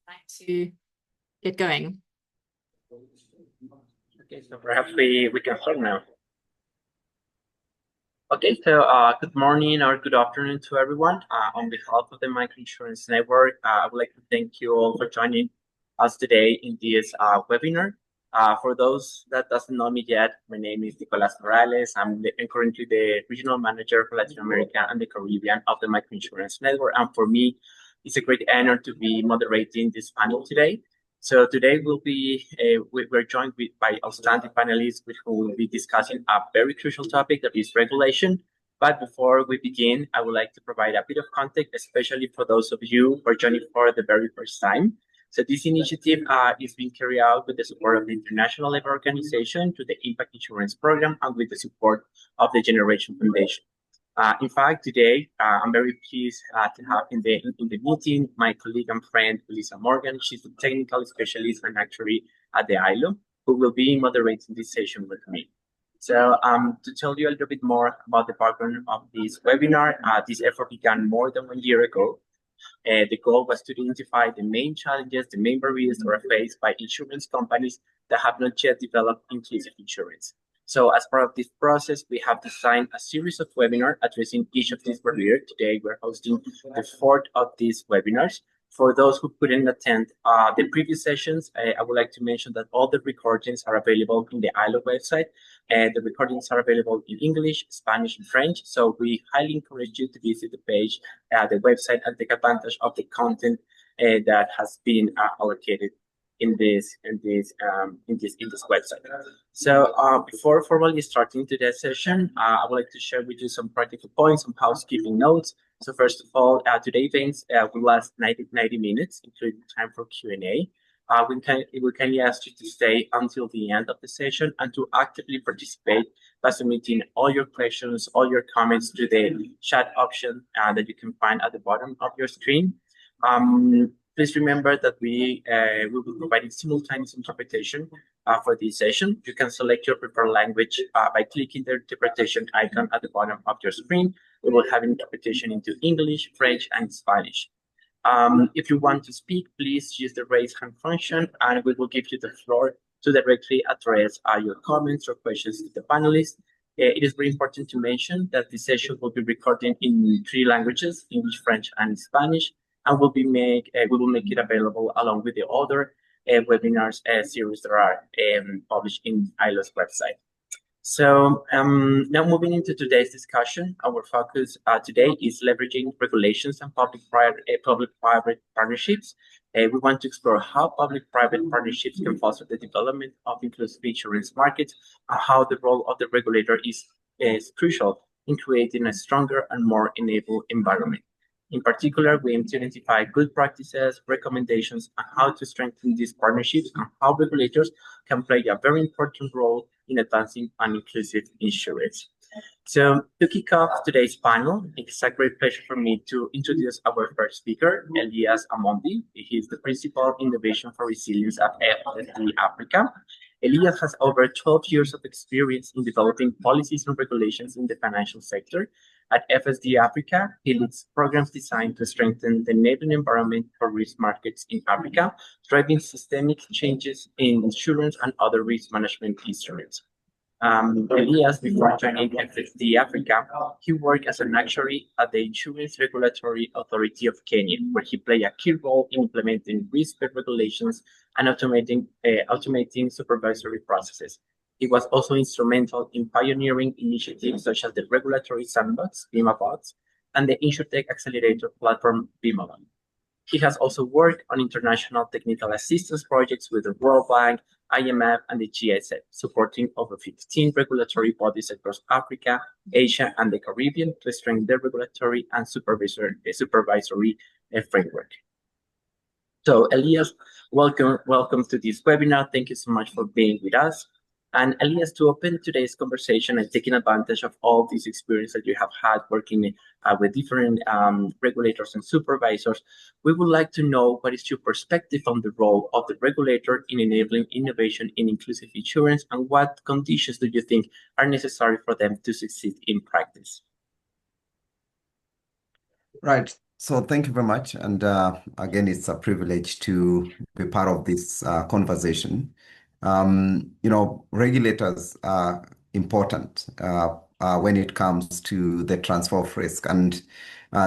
like to get going. Okay, so perhaps we can start now. Okay, so good morning or good afternoon to everyone. On behalf of the Microinsurance Network, I would like to thank you all for joining us today in this webinar. For those that doesn't know me yet, my name is Nicolas Morales. I'm currently the Regional Manager for Latin America and the Caribbean of the Microinsurance Network. And for me, it's a great honor to be moderating this panel today. So today we're joined by outstanding panelists who will be discussing a very crucial topic that is regulation. But before we begin, I would like to provide a bit of context, especially for those of you who are joining for the very first time. So this initiative is being carried out with the support of the International Labour Organization to the Impact Insurance Program and with the support of the Generation Foundation. In fact, today I'm very pleased to have in the meeting my colleague and friend Lisa Morgan. She's the technical specialist and actuary at the ILO, who will be moderating this session with me. So to tell you a little bit more about the background of this webinar, this effort began more than 1 year ago. The goal was to identify the main challenges, the main barriers that are faced by insurance companies that have not yet developed inclusive insurance. So as part of this process, we have designed a series of webinars addressing each of these barriers. Today, we're hosting the fourth of these webinars. For those who couldn't attend the previous sessions, I would like to mention that all the recordings are available in the ILO website. The recordings are available in English, Spanish, and French. So we highly encourage you to visit the page, the website, and take advantage of the content that has been allocated in this website. So before formally starting today's session, I would like to share with you some practical points, some housekeeping notes. So first of all, today's events will last 90 minutes, including time for Q&A. We kindly ask you to stay until the end of the session and to actively participate by submitting all your questions, all your comments to the chat option that you can find at the bottom of your screen. Please remember that we will be providing simultaneous interpretation for this session. You can select your preferred language by clicking the interpretation icon at the bottom of your screen. We will have interpretation into English, French, and Spanish. If you want to speak, please use the raise hand function, and we will give you the floor to directly address your comments or questions to the panelists. It is very important to mention that this session will be recorded in 3 languages, English, French, and Spanish, and we will make it available along with the other webinars series that are published in ILO's website. So now moving into today's discussion, our focus today is leveraging regulations and public-private partnerships. We want to explore how public-private partnerships can foster the development of inclusive insurance markets and how the role of the regulator is crucial in creating a stronger and more enabled environment. In particular, we aim to identify good practices, recommendations, and how to strengthen these partnerships and how regulators can play a very important role in advancing an inclusive insurance. So to kick off today's panel, it's a great pleasure for me to introduce our first speaker, Elias Amondi. He is the Principal Innovation for Resilience at FSD Africa. Elias has over 12 years of experience in developing policies and regulations in the financial sector. At FSD Africa, he leads programs designed to strengthen the enabling environment for risk markets in Africa, driving systemic changes in insurance and other risk management instruments. Elias, before joining FSD Africa, he worked as an actuary at the Insurance Regulatory Authority of Kenya, where he played a key role in implementing risk-based regulations and automating supervisory processes. He was also instrumental in pioneering initiatives such as the Regulatory Sandbox, BIMABOTS, and the InsurTech Accelerator platform, BIMABOT. He has also worked on international technical assistance projects with the World Bank, IMF, and the GSF, supporting over 15 regulatory bodies across Africa, Asia, and the Caribbean to strengthen their regulatory and supervisory framework. So, Elias, welcome to this webinar. Thank you so much for being with us. And Elias, to open today's conversation and taking advantage of all this experience that you have had working with different regulators and supervisors, we would like to know what is your perspective on the role of the regulator in enabling innovation in inclusive insurance, and what conditions do you think are necessary for them to succeed in practice? Right. So thank you very much. And again, it's a privilege to be part of this conversation. Regulators are important when it comes to the transfer of risk. And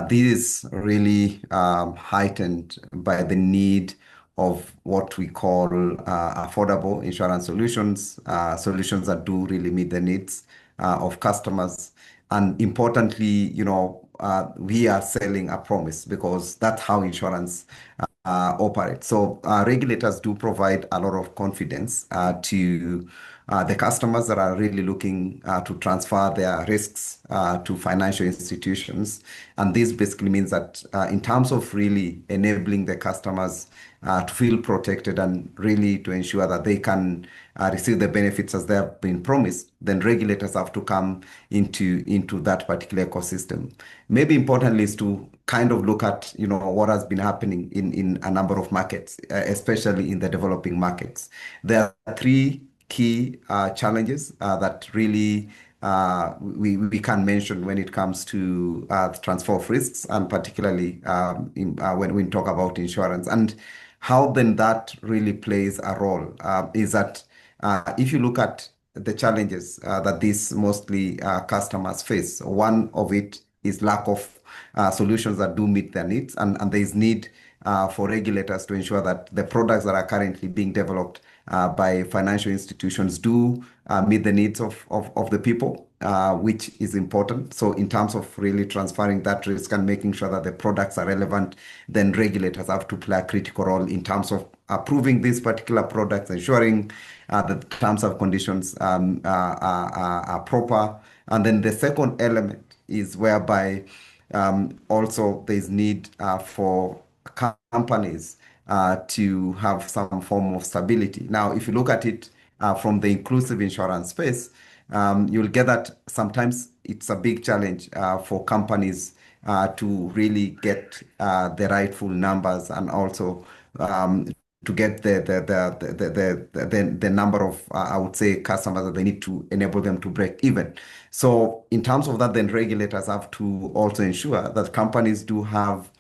this is really heightened by the need of what we call affordable insurance solutions, solutions that do really meet the needs of customers. And importantly, we are selling a promise because that's how insurance operate. So regulators do provide a lot of confidence to the customers that are really looking to transfer their risks to financial institutions. And this basically means that in terms of really enabling the customers to feel protected and really to ensure that they can receive the benefits as they have been promised, then regulators have to come into that particular ecosystem. Maybe importantly is to kind of look at what has been happening in a number of markets, especially in the developing markets. There are three key challenges that really we can mention when it comes to the transfer of risks, and particularly when we talk about insurance. And how then that really plays a role is that if you look at the challenges that these mostly customers face, one of it is lack of solutions that do meet their needs, and there is need for regulators to ensure that the products that are currently being developed by financial institutions do meet the needs of the people, which is important. So in terms of really transferring that risk and making sure that the products are relevant, then regulators have to play a critical role in terms of approving these particular products, ensuring that the terms and conditions are proper. And then the second element is whereby also there's need for companies to have some form of stability. Now, if you look at it from the inclusive insurance space, you'll get that sometimes it's a big challenge for companies to really get the rightful numbers, and also to get the number of I would say customers that they need to enable them to break even. So in terms of that, then regulators have to also ensure that companies do have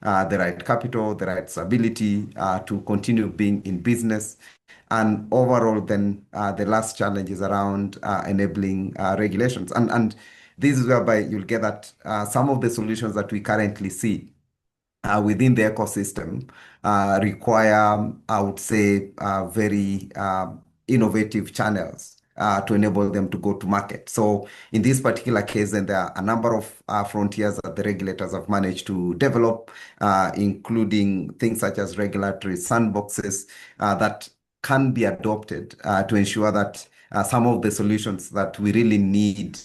the right capital, the right stability to continue being in business. And overall, then the last challenge is around enabling regulations. And this is whereby you'll get that some of the solutions that we currently see within the ecosystem require, I would say, very innovative channels to enable them to go to market. So in this particular case, then there are a number of frontiers that the regulators have managed to develop, including things such as regulatory sandboxes that can be adopted to ensure that some of the solutions that we really need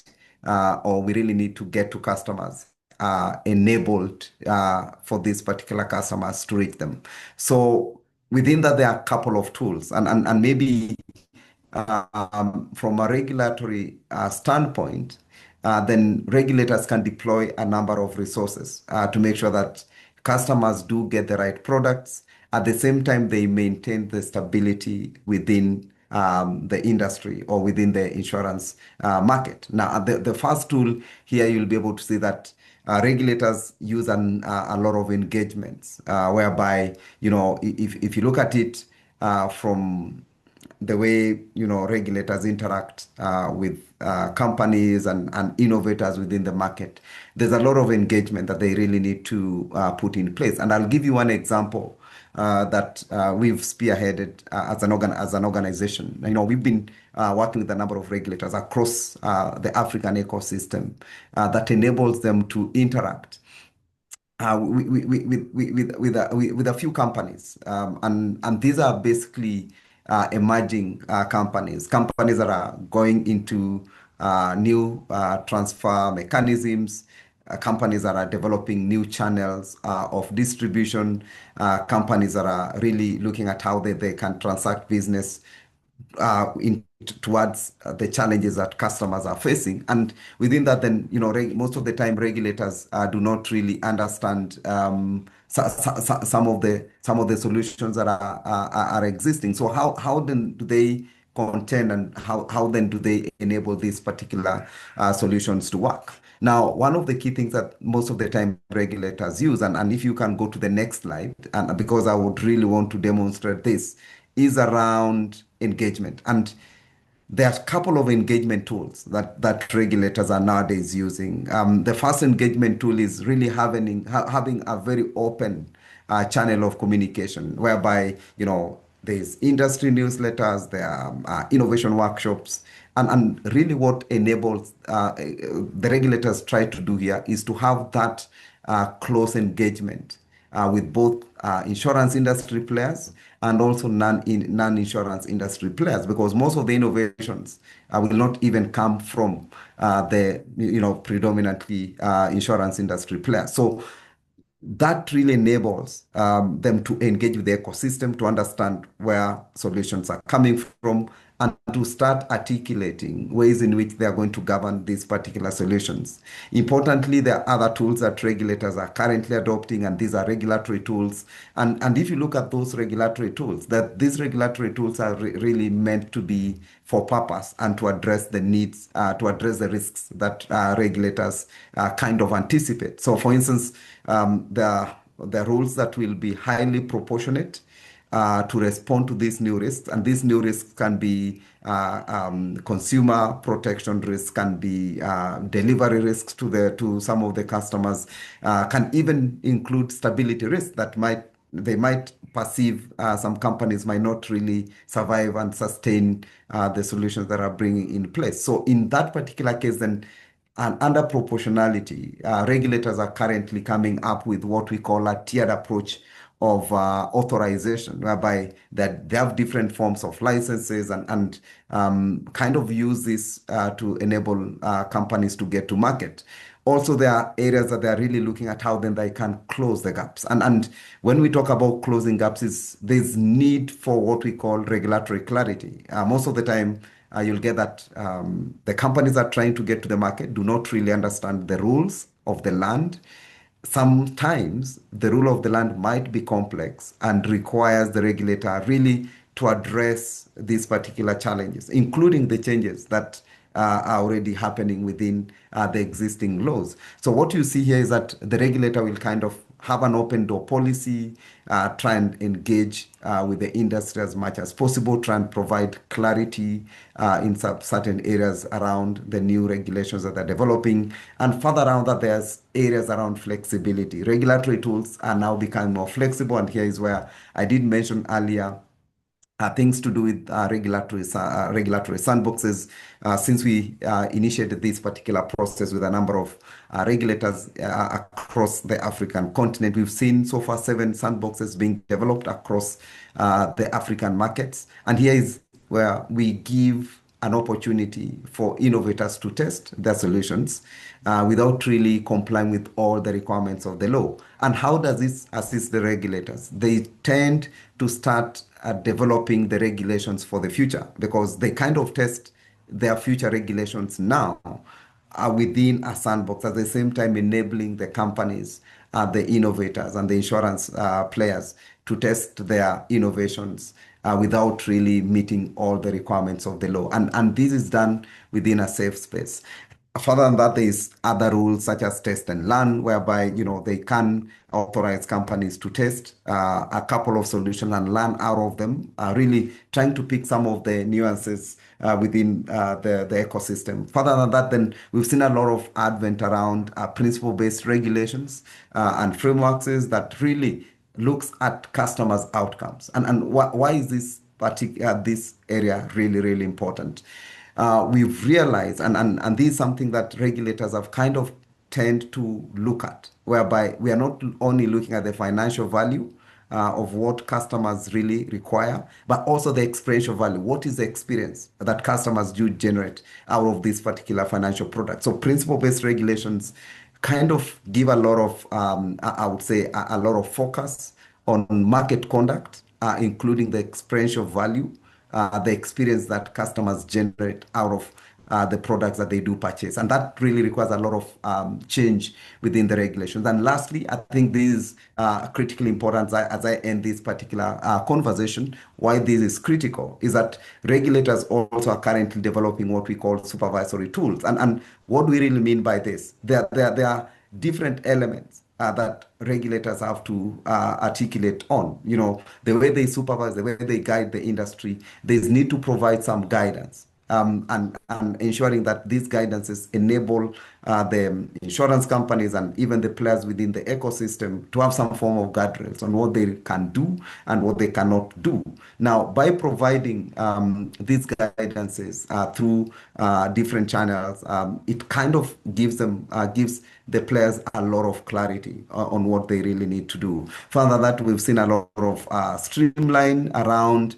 or we really need to get to customers enabled for these particular customers to reach them. So within that, there are a couple of tools, and maybe from a regulatory standpoint, then regulators can deploy a number of resources to make sure that customers do get the right products. At the same time, they maintain the stability within the industry or within the insurance market. Now, the first tool here, you'll be able to see that regulators use a lot of engagements, whereby, if you look at it from the way regulators interact with companies and innovators within the market, there's a lot of engagement that they really need to put in place. And I'll give you one example that we've spearheaded as an organization. We've been working with a number of regulators across the African ecosystem that enables them to interact with a few companies. And these are basically emerging companies that are going into new transfer mechanisms, companies that are developing new channels of distribution, companies that are really looking at how they can transact business towards the challenges that customers are facing. And within that, then, most of the time regulators do not really understand some of the solutions that are existing. So how then do they contend and how then do they enable these particular solutions to work. Now, one of the key things that most of the time regulators use, and if you can go to the next slide, and because I would really want to demonstrate this, is around engagement. And there are a couple of engagement tools that regulators are nowadays using. The first engagement tool is really having a very open channel of communication, whereby there's industry newsletters, there are innovation workshops, and really what enables the regulators try to do here is to have that close engagement with both insurance industry players and also non-insurance industry players, because most of the innovations will not even come from the predominantly insurance industry players. So that really enables them to engage with the ecosystem, to understand where solutions are coming from, and to start articulating ways in which they are going to govern these particular solutions. Importantly, there are other tools that regulators are currently adopting, and these are regulatory tools. And if you look at those regulatory tools, that these regulatory tools are really meant to be for purpose and to address the needs, to address the risks that regulators kind of anticipate. So, for instance, there are rules that will be highly proportionate to respond to these new risks. And these new risks can be consumer protection risks, can be delivery risks to some of the customers, can even include stability risks that they might perceive some companies might not really survive and sustain the solutions that are bringing in place. So in that particular case, then, and under proportionality, regulators are currently coming up with what we call a tiered approach of authorization, whereby that they have different forms of licenses and kind of use this to enable companies to get to market. Also, there are areas that they are really looking at how then they can close the gaps. And when we talk about closing gaps, there's need for what we call regulatory clarity. Most of the time, you'll get that the companies that are trying to get to the market do not really understand the rules of the land. Sometimes the rule of the land might be complex and requires the regulator really to address these particular challenges, including the changes that are already happening within the existing laws. So what you see here is that the regulator will kind of have an open door policy, try and engage with the industry as much as possible, try and provide clarity in certain areas around the new regulations that they're developing. And further around that, there's areas around flexibility. Regulatory tools are now becoming more flexible. And here is where I did mention earlier things to do with regulatory sandboxes. Since we initiated this particular process with a number of regulators across the African continent, we've seen so far 7 sandboxes being developed across the African markets. And here is where we give an opportunity for innovators to test their solutions without really complying with all the requirements of the law. And how does this assist the regulators? They tend to start developing the regulations for the future, because they kind of test their future regulations now within a sandbox, at the same time enabling the companies, the innovators and the insurance players to test their innovations without really meeting all the requirements of the law. And this is done within a safe space. Further than that, there is other rules such as test and learn, whereby they can authorize companies to test a couple of solutions and learn out of them, really trying to pick some of the nuances within the ecosystem. Further than that, then we've seen a lot of advent around principle-based regulations and frameworks that really looks at customers' outcomes. And why is this this area really, really important? We've realized, and this is something that regulators have kind of tend to look at, whereby we are not only looking at the financial value of what customers really require, but also the experiential value. What is the experience that customers do generate out of this particular financial product? So principle-based regulations kind of give a lot of, I would say, a lot of focus on market conduct, including the experiential value, the experience that customers generate out of the products that they do purchase. And that really requires a lot of change within the regulations. And lastly, I think this is critically important as I end this particular conversation. Why this is critical is that regulators also are currently developing what we call supervisory tools. And what do we really mean by this? There are different elements that regulators have to articulate on. You know, the way they supervise, the way they guide the industry, they need to provide some guidance. And ensuring that these guidances enable the insurance companies and even the players within the ecosystem to have some form of guardrails on what they can do and what they cannot do. Now, by providing these guidances through different channels, it kind of gives the players a lot of clarity on what they really need to do. Further, that we've seen a lot of streamline around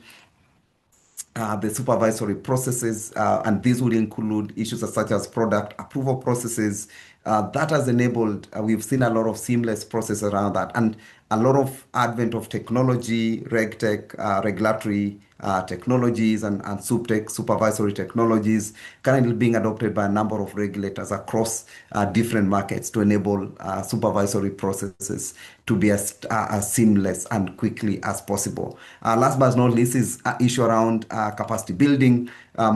the supervisory processes, and these will include issues such as product approval processes. That has enabled, we've seen a lot of seamless process around that, and a lot of advent of technology, RegTech, regulatory technologies, and SupTech, supervisory technologies, currently being adopted by a number of regulators across different markets to enable supervisory processes to be as seamless and quickly as possible. Last but not least is an issue around capacity building.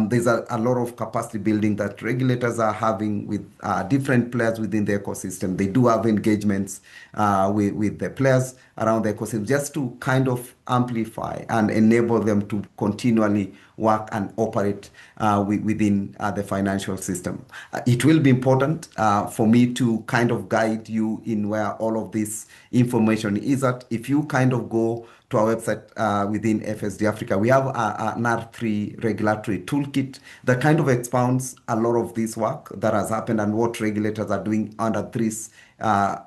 There's a lot of capacity building that regulators are having with different players within the ecosystem. They do have engagements with the players around the ecosystem just to kind of amplify and enable them to continually work and operate within the financial system. It will be important for me to kind of guide you in where all of this information is at. If you kind of go to our website within FSD Africa, we have an R3 regulatory toolkit that kind of expounds a lot of this work that has happened and what regulators are doing under these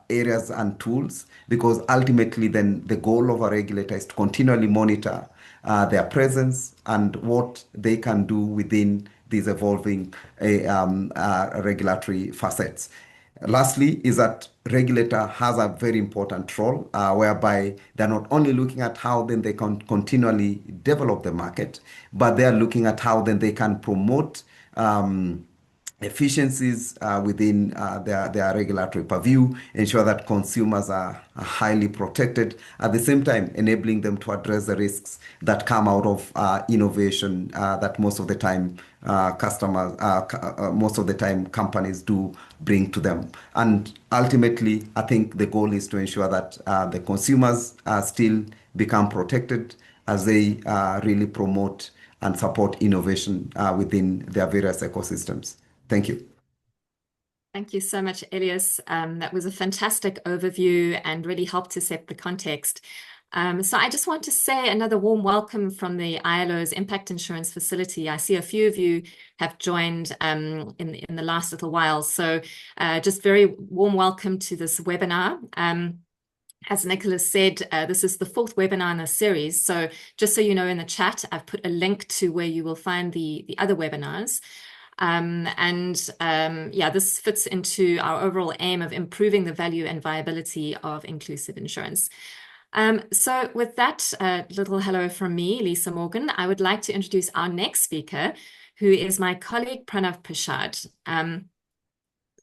areas and tools, because ultimately then the goal of a regulator is to continually monitor their presence and what they can do within these evolving regulatory facets. Lastly is that regulator has a very important role whereby they're not only looking at how then they can continually develop the market, but they're looking at how then they can promote efficiencies within their regulatory purview, ensure that consumers are highly protected, at the same time enabling them to address the risks that come out of innovation that most of the time companies do bring to them. And ultimately, I think the goal is to ensure that the consumers still become protected as they really promote and support innovation within their various ecosystems. Thank you. Thank you so much, Elias. That was a fantastic overview and really helped to set the context. So I just want to say another warm welcome from the ILO's Impact Insurance Facility. I see a few of you have joined in the last little while. So just very warm welcome to this webinar. As Nicholas said, this is the fourth webinar in the series. So just so you know, in the chat, I've put a link to where you will find the other webinars. Yeah, this fits into our overall aim of improving the value and viability of inclusive insurance. So with that little hello from me, Lisa Morgan, I would like to introduce our next speaker, who is my colleague Pranav Prashad.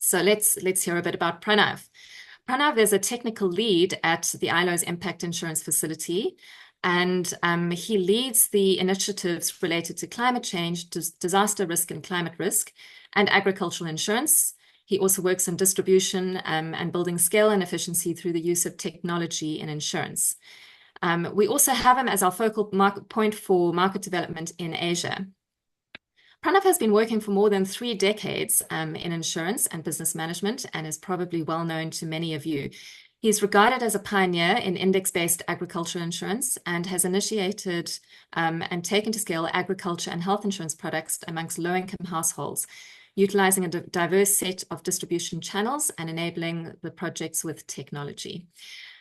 So let's hear a bit about Pranav. Pranav is a technical lead at the ILO's Impact Insurance Facility, and he leads the initiatives related to climate change, disaster risk and climate risk, and agricultural insurance. He also works in distribution and building scale and efficiency through the use of technology in insurance. We also have him as our focal point for market development in Asia. Pranav has been working for more than 3 decades in insurance and business management and is probably well known to many of you. He's regarded as a pioneer in index-based agricultural insurance and has initiated and taken to scale agriculture and health insurance products amongst low-income households, utilizing a diverse set of distribution channels and enabling the projects with technology.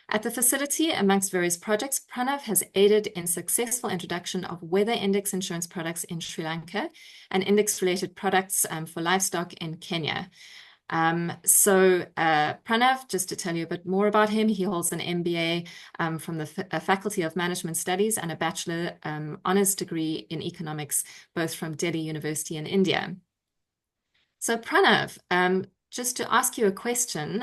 At the facility, amongst various projects, Pranav has aided in successful introduction of weather index insurance products in Sri Lanka and index-related products for livestock in Kenya. Pranav, just to tell you a bit more about him, he holds an MBA from the Faculty of Management Studies and a Bachelor Honours degree in Economics, both from Delhi University in India. So Pranav, just to ask you a question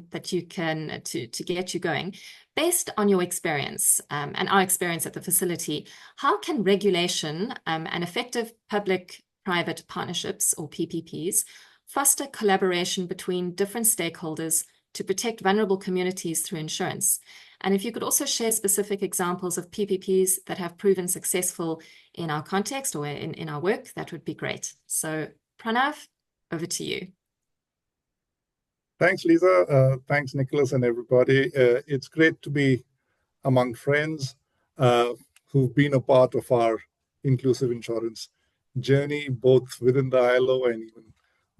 that you can to get you going, based on your experience and our experience at the facility, how can regulation and effective public-private partnerships or PPPs foster collaboration between different stakeholders to protect vulnerable communities through insurance? And if you could also share specific examples of PPPs that have proven successful in our context or in our work, that would be great. So Pranav, over to you. Thanks, Lisa. Thanks, Nicholas, and everybody. It's great to be among friends who've been a part of our inclusive insurance journey, both within the ILO and even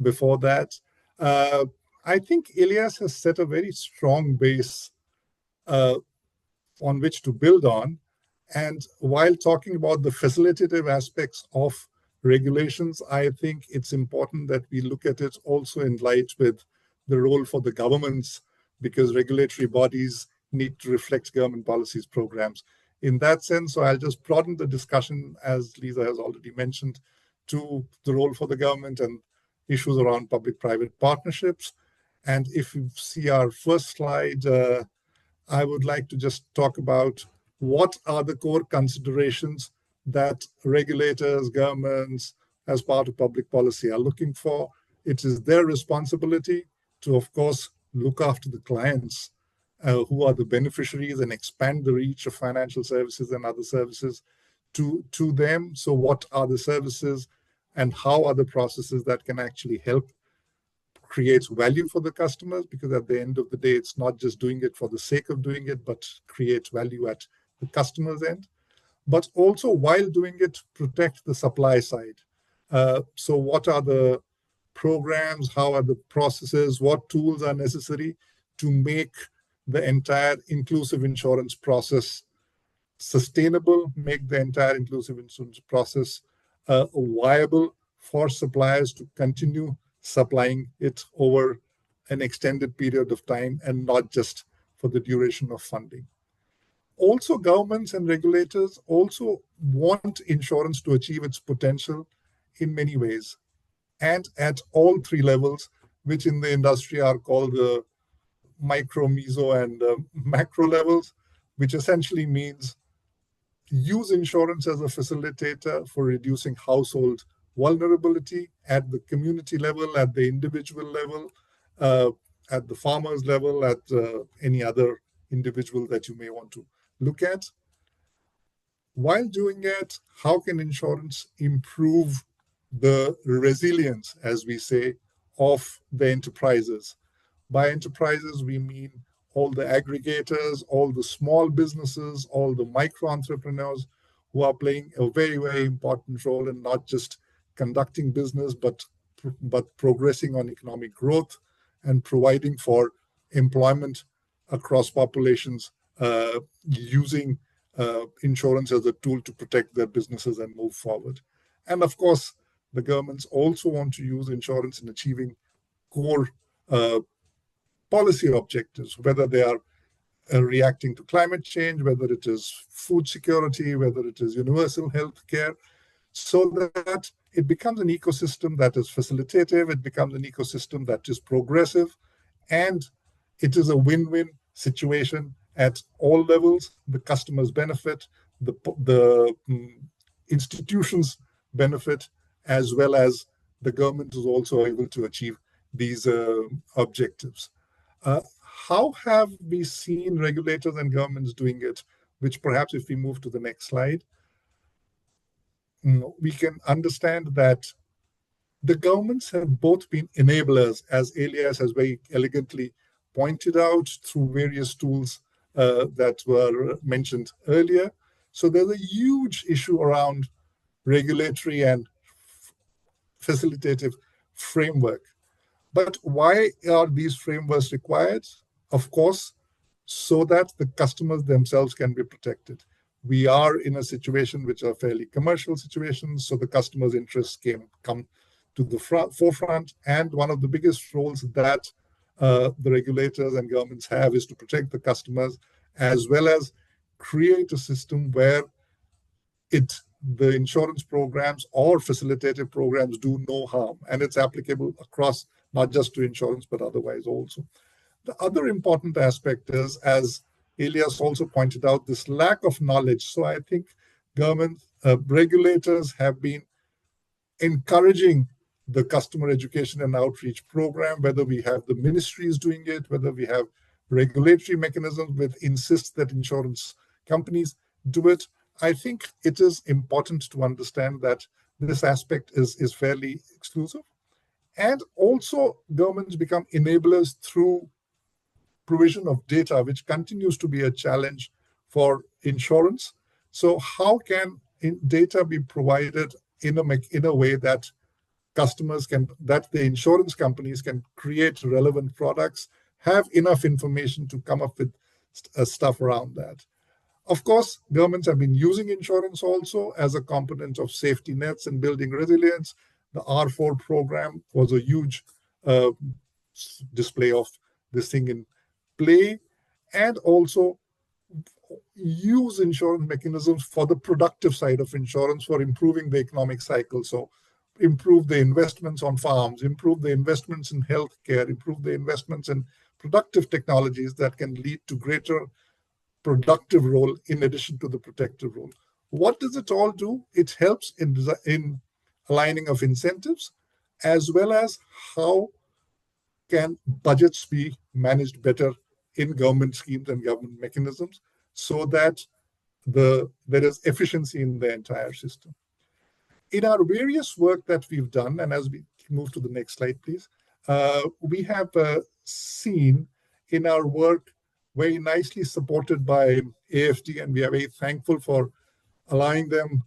before that. I think Elias has set a very strong base on which to build on. And while talking about the facilitative aspects of regulations, I think it's important that we look at it also in light with the role for the governments, because regulatory bodies need to reflect government policies, programs. In that sense, so I'll just broaden the discussion, as Lisa has already mentioned, to the role for the government and issues around public-private partnerships. And if you see our first slide, I would like to just talk about what are the core considerations that regulators, governments, as part of public policy are looking for. It is their responsibility to, of course, look after the clients who are the beneficiaries and expand the reach of financial services and other services to them. So what are the services and how are the processes that can actually help create value for the customers? Because at the end of the day, it's not just doing it for the sake of doing it, but create value at the customer's end. But also, while doing it, protect the supply side. So what are the programs, how are the processes, what tools are necessary to make the entire inclusive insurance process sustainable, make the entire inclusive insurance process viable for suppliers to continue supplying it over an extended period of time and not just for the duration of funding. Also, governments and regulators also want insurance to achieve its potential in many ways and at all three levels, which in the industry are called the micro, meso, and macro levels, which essentially means use insurance as a facilitator for reducing household vulnerability at the community level, at the individual level, at the farmer's level, at any other individual that you may want to look at. While doing it, how can insurance improve the resilience, as we say, of the enterprises? By enterprises, we mean all the aggregators, all the small businesses, all the micro entrepreneurs who are playing a very, very important role in not just conducting business, but progressing on economic growth and providing for employment across populations, using insurance as a tool to protect their businesses and move forward. And of course, the governments also want to use insurance in achieving core policy objectives, whether they are reacting to climate change, whether it is food security, whether it is universal health care, so that it becomes an ecosystem that is facilitative, it becomes an ecosystem that is progressive, and it is a win-win situation at all levels. The customers benefit, the institutions benefit, as well as the government is also able to achieve these objectives. How have we seen regulators and governments doing it? Which perhaps if we move to the next slide, we can understand that the governments have both been enablers, as Elias has very elegantly pointed out, through various tools that were mentioned earlier. So there's a huge issue around regulatory and facilitative framework. But why are these frameworks required? Of course, so that the customers themselves can be protected. We are in a situation which are fairly commercial situations, so the customer's interests come to the forefront. And one of the biggest roles that the regulators and governments have is to protect the customers, as well as create a system where it the insurance programs or facilitative programs do no harm, and it's applicable across not just to insurance, but otherwise also. The other important aspect is, as Elias also pointed out, this lack of knowledge. So I think government regulators have been encouraging the customer education and outreach program, whether we have the ministries doing it, whether we have regulatory mechanisms which insist that insurance companies do it. I think it is important to understand that this aspect is fairly exclusive. And also governments become enablers through provision of data, which continues to be a challenge for insurance. So how can data be provided in a way that customers can, that the insurance companies can create relevant products, have enough information to come up with stuff around that? Of course, governments have been using insurance also as a component of safety nets and building resilience. The R4 program was a huge display of this thing in play, and also use insurance mechanisms for the productive side of insurance for improving the economic cycle. So improve the investments on farms, improve the investments in healthcare, improve the investments in productive technologies that can lead to greater productive role in addition to the protective role. What does it all do? It helps in aligning of incentives, as well as how can budgets be managed better in government schemes and government mechanisms so that there is efficiency in the entire system. In our various work that we've done, and as we move to the next slide, please, we have seen in our work, very nicely supported by AFD, and we are very thankful for allowing them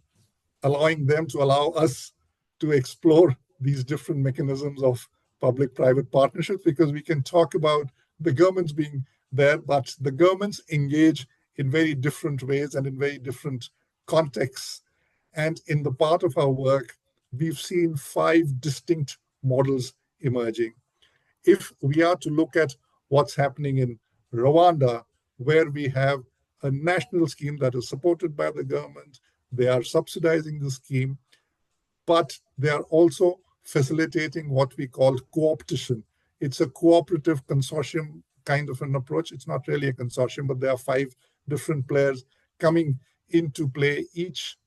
to allow us to explore these different mechanisms of public-private partnerships, because we can talk about the governments being there, but the governments engage in very different ways and in very different contexts. And in the part of our work, we've seen 5 distinct models emerging. If we are to look at what's happening in Rwanda, where we have a national scheme that is supported by the government, they are subsidizing the scheme, but they are also facilitating what we call co-optation. It's a cooperative consortium kind of an approach. It's not really a consortium, but there are 5 different players coming into play, each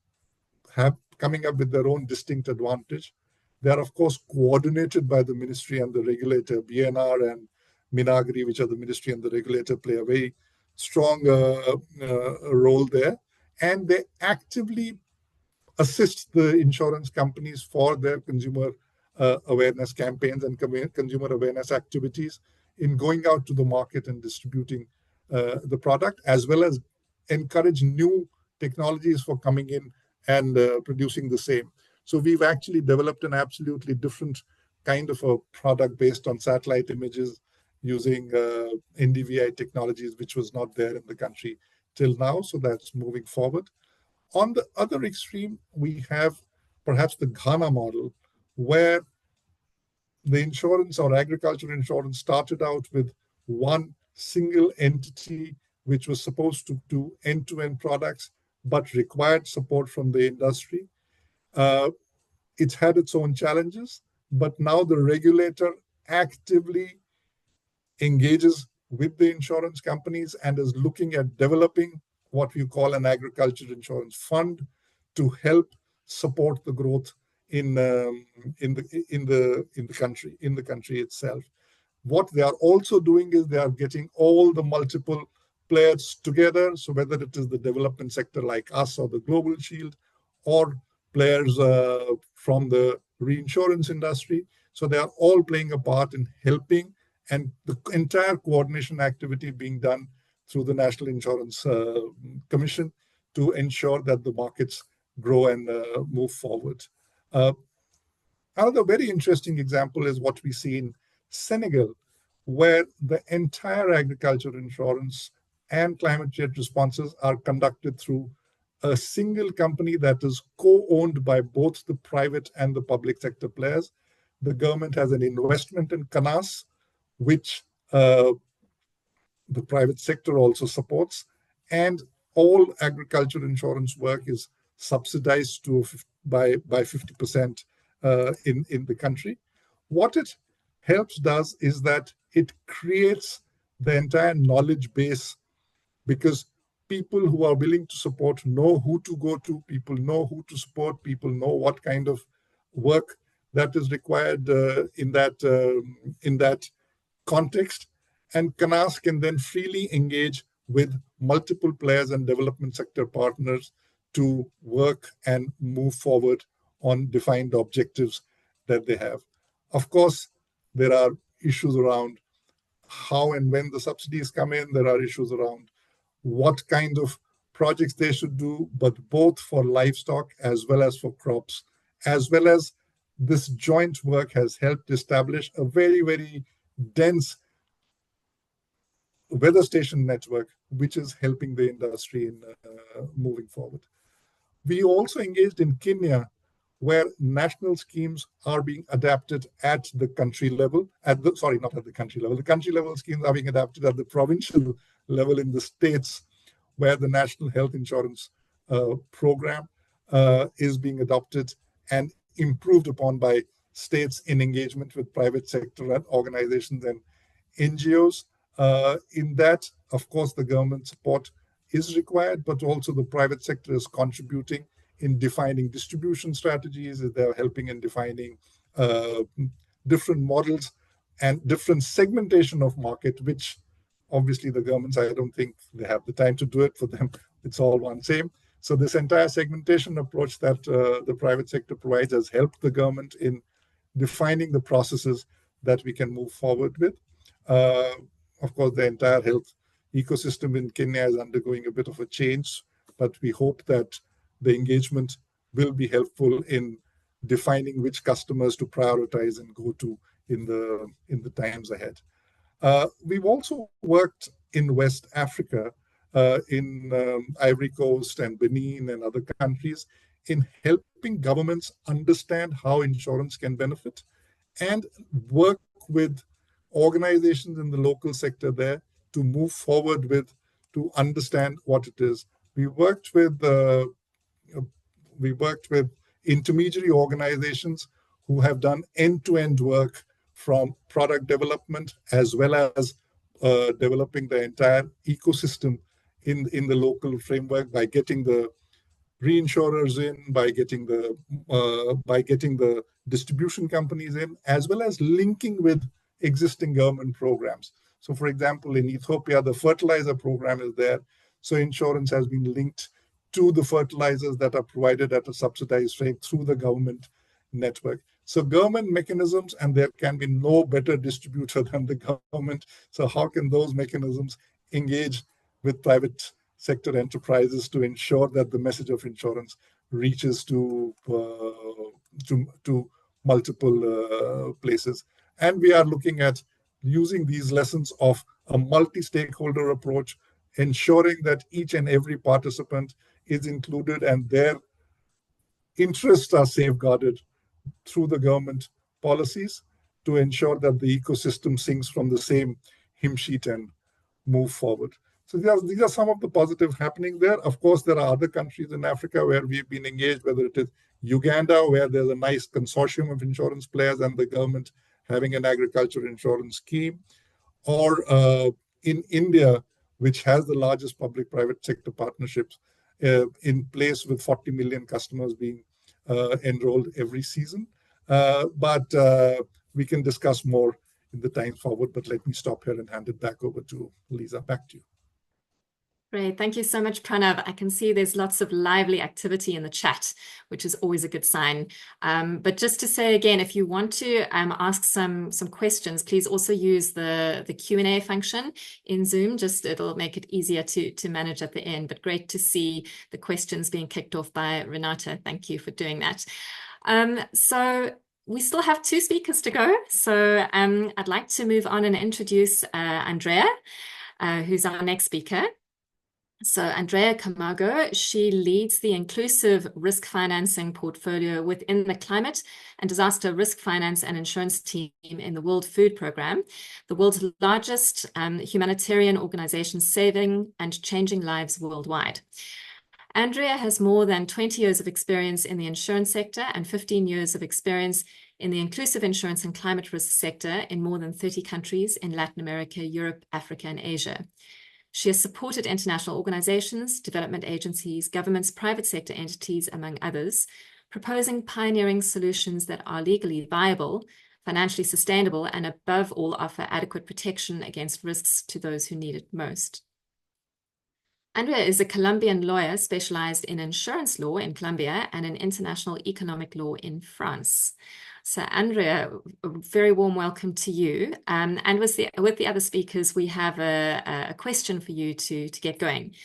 coming up with their own distinct advantage. They are, of course, coordinated by the ministry and the regulator. BNR and Minagri, which are the ministry and the regulator, play a very strong role there. And they actively assist the insurance companies for their consumer awareness campaigns and consumer awareness activities in going out to the market and distributing the product, as well as encourage new technologies for coming in and producing the same. So we've actually developed an absolutely different kind of a product based on satellite images using NDVI technologies, which was not there in the country till now. So that's moving forward. On the other extreme, we have perhaps the Ghana model, where the insurance or agricultural insurance started out with one single entity, which was supposed to do end-to-end products, but required support from the industry. It's had its own challenges, but now the regulator actively engages with the insurance companies and is looking at developing what we call an agriculture insurance fund to help support the growth in the country itself. What they are also doing is they are getting all the multiple players together. So whether it is the development sector like us or the Global Shield, or players from the reinsurance industry. So they are all playing a part in helping, and the entire coordination activity being done through the National Insurance Commission to ensure that the markets grow and move forward. Another very interesting example is what we see in Senegal, where the entire agriculture insurance and climate change responses are conducted through a single company that is co-owned by both the private and the public sector players. The government has an investment in Canas, which the private sector also supports, and all agriculture insurance work is subsidized by 50% in the country. What it does is that it creates the entire knowledge base, because people who are willing to support know who to go to, people know who to support, people know what kind of work that is required in that context, and CANAS can then freely engage with multiple players and development sector partners to work and move forward on defined objectives that they have. Of course, there are issues around how and when the subsidies come in. There are issues around what kind of projects they should do, but both for livestock as well as for crops, as well as this joint work has helped establish a very, very dense weather station network, which is helping the industry in moving forward. We also engaged in Kenya, where national schemes are being adapted at the country level, not at the country level. The country level schemes are being adapted at the provincial level in the states, where the national health insurance program is being adopted and improved upon by states in engagement with private sector and organizations and NGOs. In that, of course, the government support is required, but also the private sector is contributing in defining distribution strategies. They're helping in defining different models and different segmentation of market, which obviously the governments, I don't think they have the time to do it. For them, it's all one same. So this entire segmentation approach that the private sector provides has helped the government in defining the processes that we can move forward with. Of course, the entire health ecosystem in Kenya is undergoing a bit of a change, but we hope that the engagement will be helpful in defining which customers to prioritize and go to in the times ahead. We've also worked in West Africa, in Ivory Coast and Benin and other countries, in helping governments understand how insurance can benefit and work with organizations in the local sector there to move forward to understand what it is. We worked with intermediary organizations who have done end-to-end work from product development as well as developing the entire ecosystem in the local framework by getting the reinsurers in, by getting the distribution companies in, as well as linking with existing government programs. So, for example, in Ethiopia, the fertilizer program is there. So insurance has been linked to the fertilizers that are provided at a subsidized rate through the government network. So government mechanisms, and there can be no better distributor than the government. So how can those mechanisms engage with private sector enterprises to ensure that the message of insurance reaches to multiple places? And we are looking at using these lessons of a multi-stakeholder approach, ensuring that each and every participant is included and their interests are safeguarded through the government policies to ensure that the ecosystem sings from the same hymn sheet and move forward. So these are some of the positive happening there. Of course, there are other countries in Africa where we've been engaged, whether it is Uganda, where there's a nice consortium of insurance players and the government having an agriculture insurance scheme, or in India, which has the largest public-private sector partnerships in place with 40 million customers being enrolled every season. But we can discuss more in the time forward, but let me stop here and hand it back over to Lisa. Back to you. Great. Thank you so much, Pranav. I can see there's lots of lively activity in the chat, which is always a good sign. But just to say again, if you want to ask some questions, please also use the Q&A function in Zoom. It'll make it easier to manage at the end. But great to see the questions being kicked off by Renata. Thank you for doing that. So we still have 2 speakers to go. So I'd like to move on and introduce Andrea, who's our next speaker. So Andrea Camargo, she leads the inclusive risk financing portfolio within the climate and disaster risk finance and insurance team in the World Food Programme, the world's largest humanitarian organization saving and changing lives worldwide. Andrea has more than 20 years of experience in the insurance sector and 15 years of experience in the inclusive insurance and climate risk sector in more than 30 countries in Latin America, Europe, Africa, and Asia. She has supported international organizations, development agencies, governments, private sector entities, among others, proposing pioneering solutions that are legally viable, financially sustainable, and above all offer adequate protection against risks to those who need it most. Andrea is a Colombian lawyer specialized in insurance law in Colombia and in international economic law in France. So Andrea, a very warm welcome to you. And with the other speakers, we have a question for you to get going.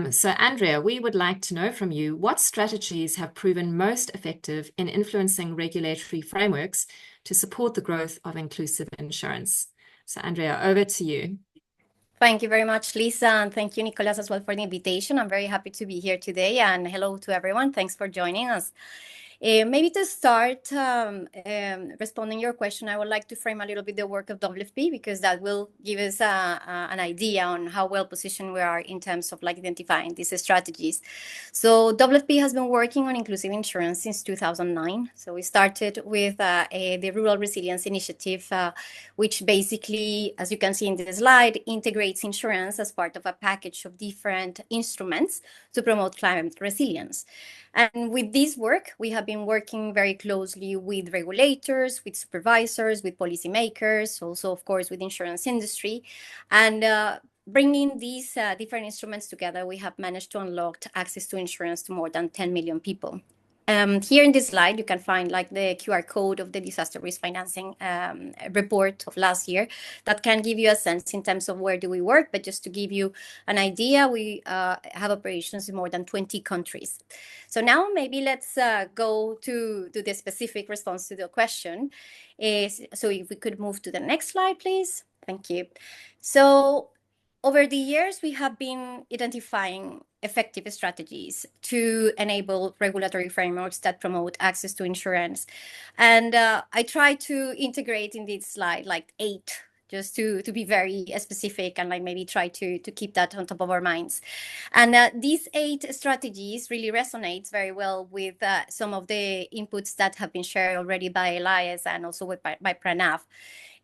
So Andrea, we would like to know from you what strategies have proven most effective in influencing regulatory frameworks to support the growth of inclusive insurance. So Andrea, over to you. Thank you very much, Lisa, and thank you, Nicolas, as well for the invitation. I'm very happy to be here today, and hello to everyone. Thanks for joining us. Maybe to start responding your question, I would like to frame a little bit the work of WFP, because that will give us an idea on how well positioned we are in terms of identifying these strategies. So WFP has been working on inclusive insurance since 2009. So we started with the Rural Resilience Initiative, which basically, as you can see in this slide, integrates insurance as part of a package of different instruments to promote climate resilience. And with this work, we have been working very closely with regulators, with supervisors, with policymakers, also, of course, with insurance industry. And bringing these different instruments together, we have managed to unlock access to insurance to more than 10 million people. Here in this slide, you can find the QR code of the disaster risk financing report of last year that can give you a sense in terms of where do we work. But just to give you an idea, we have operations in more than 20 countries. So now maybe let's go to the specific response to the question. So if we could move to the next slide, please. Thank you. So over the years, we have been identifying effective strategies to enable regulatory frameworks that promote access to insurance. And I try to integrate in this slide 8, just to be very specific and maybe try to keep that on top of our minds. And these 8 strategies really resonates very well with some of the inputs that have been shared already by Elias and also by Pranav.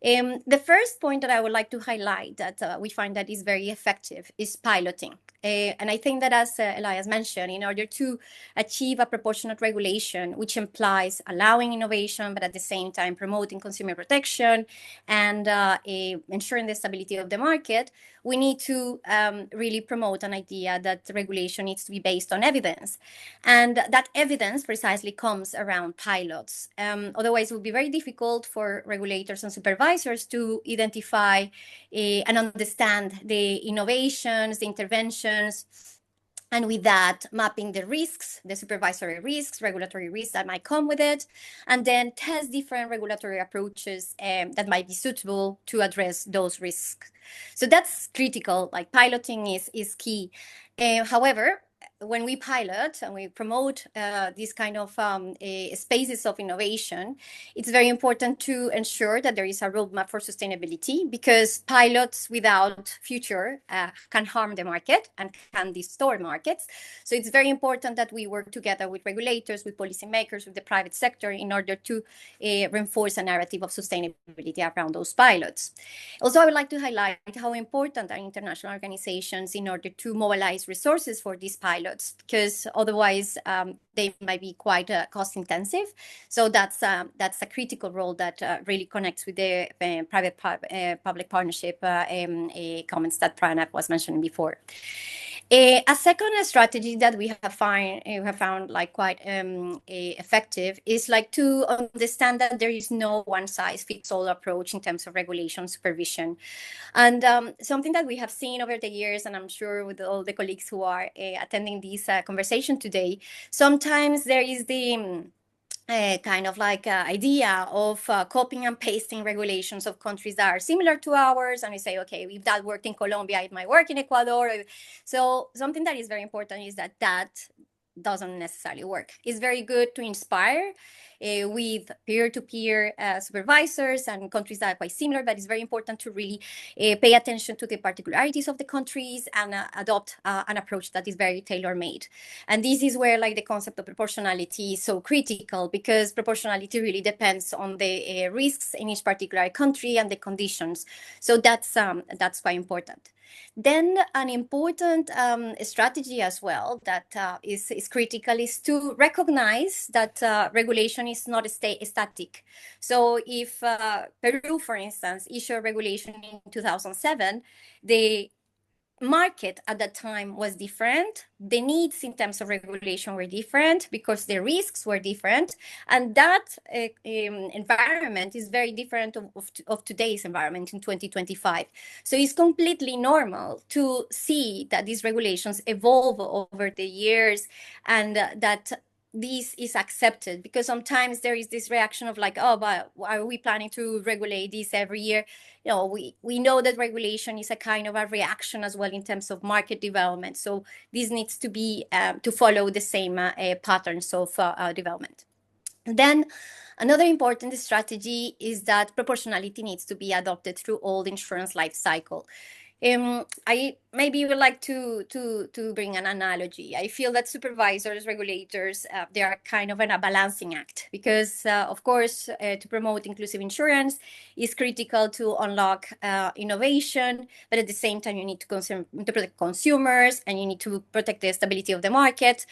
The first point that I would like to highlight that we find that is very effective is piloting. And I think that, as Elias mentioned, in order to achieve a proportionate regulation, which implies allowing innovation, but at the same time promoting consumer protection and ensuring the stability of the market, we need to really promote an idea that regulation needs to be based on evidence. And that evidence precisely comes around pilots. Otherwise, it would be very difficult for regulators and supervisors to identify and understand the innovations, the interventions, and with that, mapping the risks, the supervisory risks, regulatory risks that might come with it, and then test different regulatory approaches that might be suitable to address those risks. So that's critical. Piloting is key. However, when we pilot and we promote these kind of spaces of innovation, it's very important to ensure that there is a roadmap for sustainability, because pilots without future can harm the market and can distort markets. So it's very important that we work together with regulators, with policymakers, with the private sector in order to reinforce a narrative of sustainability around those pilots. Also, I would like to highlight how important are international organizations in order to mobilize resources for these pilots, because otherwise they might be quite cost intensive. So that's a critical role that really connects with the private-public partnership comments that Pranav was mentioning before. A second strategy that we have found quite effective is to understand that there is no one-size-fits-all approach in terms of regulation supervision. And something that we have seen over the years, and I'm sure with all the colleagues who are attending this conversation today, sometimes there is the kind of idea of copying and pasting regulations of countries that are similar to ours, and we say, okay, if that worked in Colombia, it might work in Ecuador. So something that is very important is that doesn't necessarily work. It's very good to inspire with peer-to-peer supervisors and countries that are quite similar, but it's very important to really pay attention to the particularities of the countries and adopt an approach that is very tailor-made. And this is where like the concept of proportionality is so critical, because proportionality really depends on the risks in each particular country and the conditions. So that's quite important. Then an important strategy as well that is critical is to recognize that regulation is not static. So if Peru, for instance, issued a regulation in 2007, the market at that time was different. The needs in terms of regulation were different because the risks were different. And that environment is very different of today's environment in 2025. So it's completely normal to see that these regulations evolve over the years, and that this is accepted, because sometimes there is this reaction of like, oh, but are we planning to regulate this every year? You know, we know that regulation is a kind of a reaction as well in terms of market development. So this needs to be to follow the same patterns of development. And then another important strategy is that proportionality needs to be adopted through all the insurance life cycle. I maybe would like to bring an analogy. I feel that supervisors, regulators, they are kind of in a balancing act, because of course, to promote inclusive insurance is critical to unlock innovation, but at the same time, you need to protect consumers, and you need to protect the stability of the market.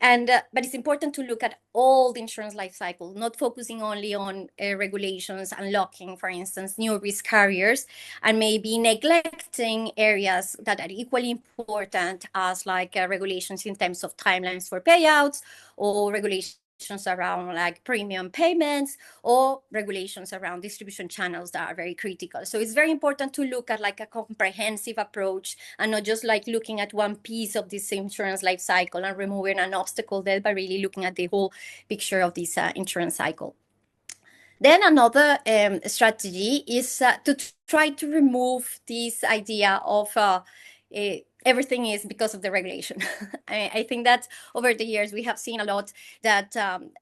And but it's important to look at all the insurance life cycle, not focusing only on regulations, unlocking, for instance, new risk carriers, and maybe neglecting areas that are equally important as like regulations in terms of timelines for payouts, or regulations around like premium payments, or regulations around distribution channels that are very critical. So it's very important to look at like a comprehensive approach, and not just like looking at one piece of this insurance life cycle and removing an obstacle there, but really looking at the whole picture of this insurance cycle. Then another strategy is to try to remove this idea of everything is because of the regulation. I think that over the years we have seen a lot that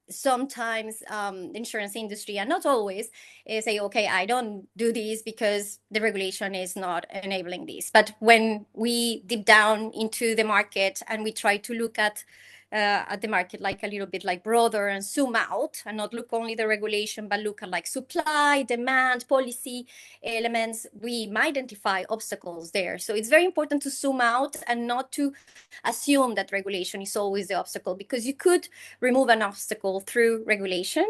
sometimes the insurance industry, and not always, say, okay, I don't do this because the regulation is not enabling this. But when we deep down into the market and we try to look at the market like a little bit like broader and zoom out, and not look only the regulation, but look at like supply, demand, policy elements, we might identify obstacles there. So it's very important to zoom out and not to assume that regulation is always the obstacle, because you could remove an obstacle through regulation,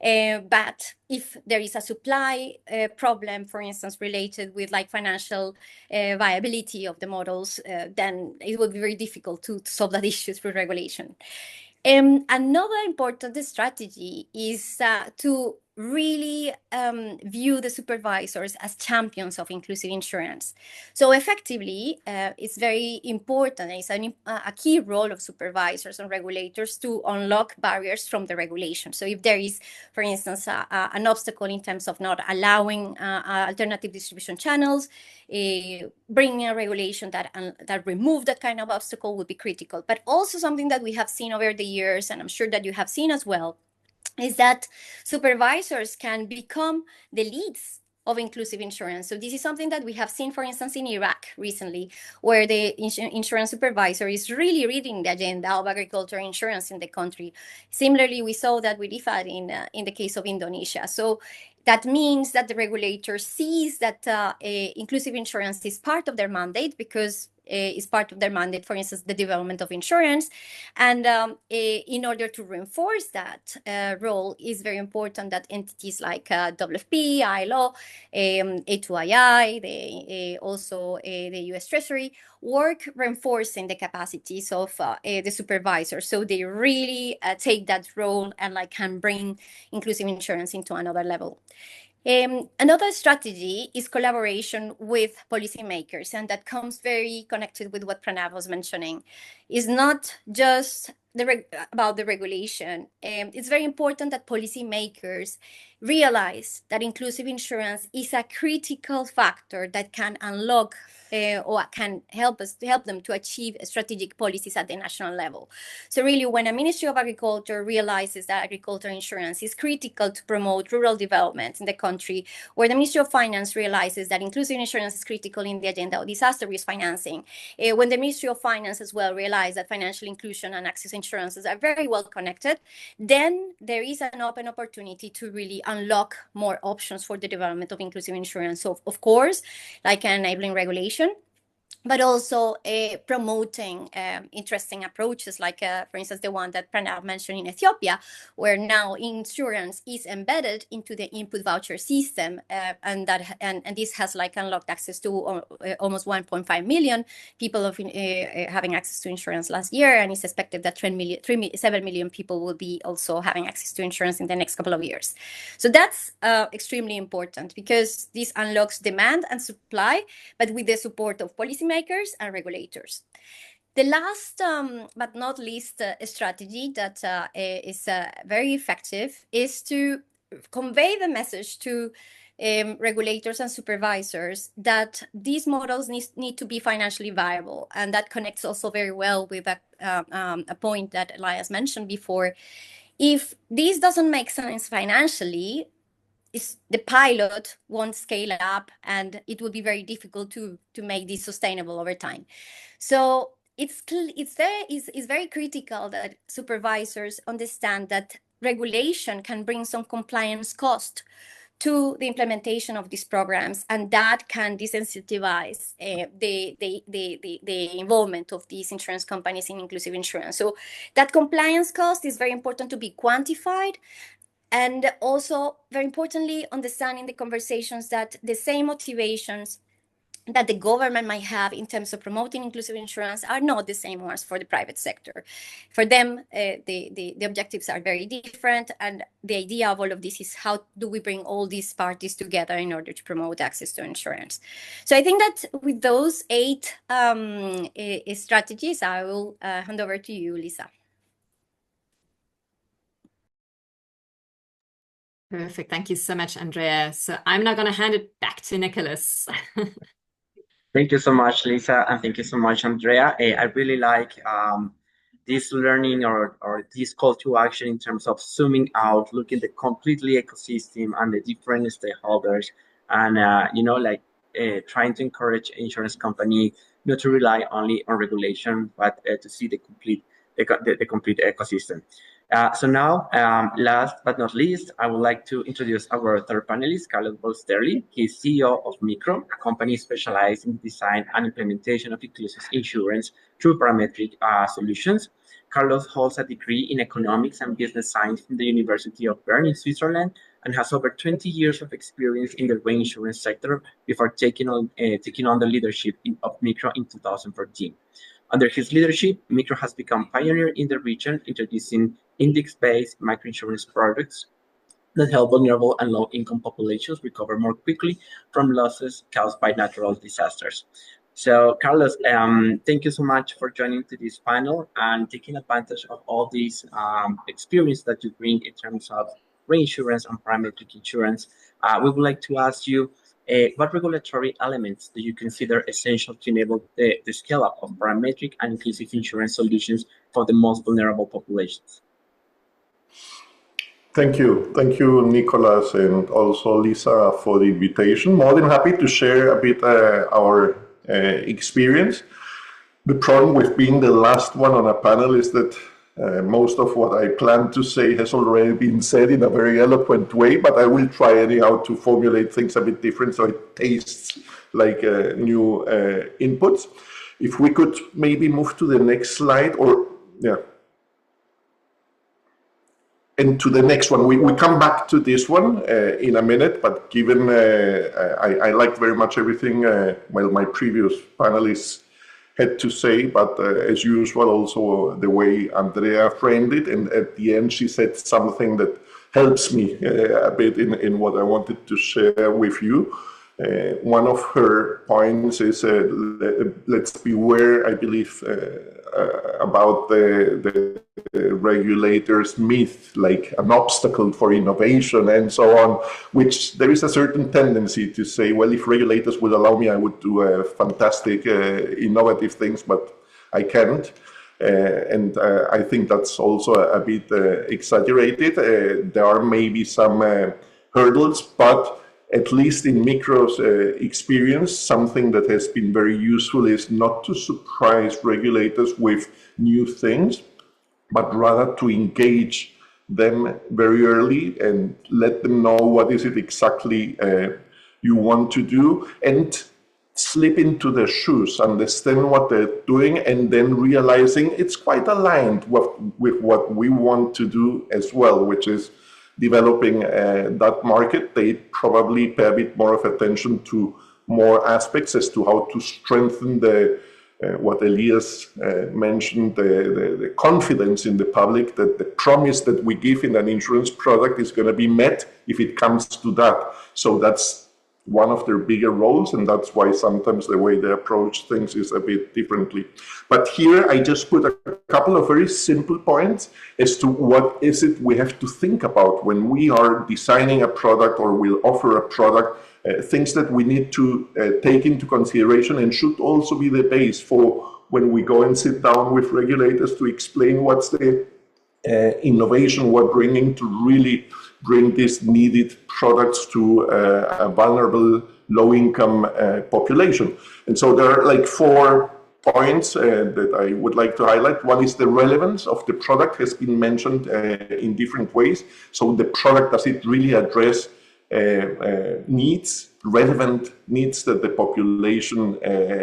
but if there is a supply problem, for instance, related with like financial viability of the models, then it would be very difficult to solve that issue through regulation. Another important strategy is to really view the supervisors as champions of inclusive insurance. So effectively, it's very important, it's a key role of supervisors and regulators to unlock barriers from the regulation. So if there is, for instance, an obstacle in terms of not allowing alternative distribution channels, bringing a regulation that remove that kind of obstacle would be critical. But also something that we have seen over the years, and I'm sure that you have seen as well, is that supervisors can become the leads of inclusive insurance. So this is something that we have seen, for instance, in Iraq recently, where the insurance supervisor is really reading the agenda of agricultural insurance in the country. Similarly, we saw that with IFAD in the case of Indonesia. So that means that the regulator sees that inclusive insurance is part of their mandate, because is part of their mandate, for instance, the development of insurance. And in order to reinforce that role, is very important that entities like WFP, ILO, A2II, also the US Treasury, work reinforcing the capacities of the supervisor. So they really take that role and like can bring inclusive insurance into another level. Another strategy is collaboration with policymakers, and that comes very connected with what Pranav was mentioning. It's not just about the regulation. It's very important that policymakers realize that inclusive insurance is a critical factor that can unlock or can help them to achieve strategic policies at the national level. So really, when a Ministry of Agriculture realizes that agricultural insurance is critical to promote rural development in the country, where the Ministry of Finance realizes that inclusive insurance is critical in the agenda of disaster risk financing, when the Ministry of Finance as well realizes that financial inclusion and access insurances are very well connected, then there is an open opportunity to really unlock more options for the development of inclusive insurance. So, of course, like enabling regulation, but also promoting interesting approaches, like, for instance, the one that Pranav mentioned in Ethiopia, where now insurance is embedded into the input voucher system, and this has like unlocked access to almost 1.5 million people having access to insurance last year, and it's expected that 7 million people will be also having access to insurance in the next couple of years. So that's extremely important, because this unlocks demand and supply, but with the support of policymakers and regulators. The last but not least strategy that is very effective is to convey the message to regulators and supervisors that these models need to be financially viable. And that connects also very well with a point that Elias mentioned before. If this doesn't make sense financially, the pilot won't scale up, and it will be very difficult to make this sustainable over time. So it's very critical that supervisors understand that regulation can bring some compliance cost to the implementation of these programs, and that can disincentivize the involvement of these insurance companies in inclusive insurance. So that compliance cost is very important to be quantified. And also, very importantly, understanding the conversations that the same motivations that the government might have in terms of promoting inclusive insurance are not the same ones for the private sector. For them, the objectives are very different. And the idea of all of this is, how do we bring all these parties together in order to promote access to insurance? So I think that with those 8 strategies, I will hand over to you, Lisa. Perfect. Thank you so much, Andrea. So I'm now going to hand it back to Nicholas. Thank you so much, Lisa, and thank you so much, Andrea. I really like this learning or this call to action in terms of zooming out, looking at the completely ecosystem and the different stakeholders, and trying to encourage insurance company not to rely only on regulation, but to see the complete ecosystem. So now, last but not least, I would like to introduce our third panelist, Carlos Bolsterli. He's CEO of Micro, a company specialized in the design and implementation of inclusive insurance through parametric solutions. Carlos holds a degree in economics and business science from the University of Bern in Switzerland, and has over 20 years of experience in the reinsurance sector before taking on the leadership of Micro in 2014. Under his leadership, Micro has become pioneer in the region, introducing index-based microinsurance products that help vulnerable and low-income populations recover more quickly from losses caused by natural disasters. So, Carlos, thank you so much for joining to this panel and taking advantage of all these experience that you bring in terms of reinsurance and parametric insurance. We would like to ask you, what regulatory elements do you consider essential to enable the scale-up of parametric and inclusive insurance solutions for the most vulnerable populations? Thank you, Nicolas, and also Lisa, for the invitation. More than happy to share a bit our experience. The problem with being the last one on a panel is that most of what I plan to say has already been said in a very eloquent way, but I will try anyhow to formulate things a bit different so it tastes like new inputs. If we could maybe move to the next slide, and to the next one. We come back to this one in a minute, but given I liked very much everything my previous panelists had to say, but as usual, also the way Andrea framed it, and at the end she said something that helps me a bit in what I wanted to share with you. One of her points is let's beware, I believe, about the regulators myth, like an obstacle for innovation and so on, which there is a certain tendency to say, well, if regulators would allow me, I would do fantastic, innovative things, but I can't. And I think that's also a bit exaggerated. There are maybe some hurdles, but at least in Micro's experience, something that has been very useful is not to surprise regulators with new things, but rather to engage them very early and let them know what is it exactly you want to do, and slip into their shoes, understand what they're doing, and then realizing it's quite aligned with what we want to do as well, which is developing that market. They probably pay a bit more of attention to more aspects as to how to strengthen the what Elias mentioned, the confidence in the public that the promise that we give in an insurance product is going to be met if it comes to that. So that's one of their bigger roles, and that's why sometimes the way they approach things is a bit differently. But here I just put a couple of very simple points as to what is it we have to think about when we are designing a product or will offer a product, things that we need to take into consideration and should also be the base for when we go and sit down with regulators to explain what's the innovation we're bringing to really bring these needed products to a vulnerable, low-income population. And so there are like 4 points that I would like to highlight. One is the relevance of the product has been mentioned in different ways. So the product, does it really address needs, relevant needs that the population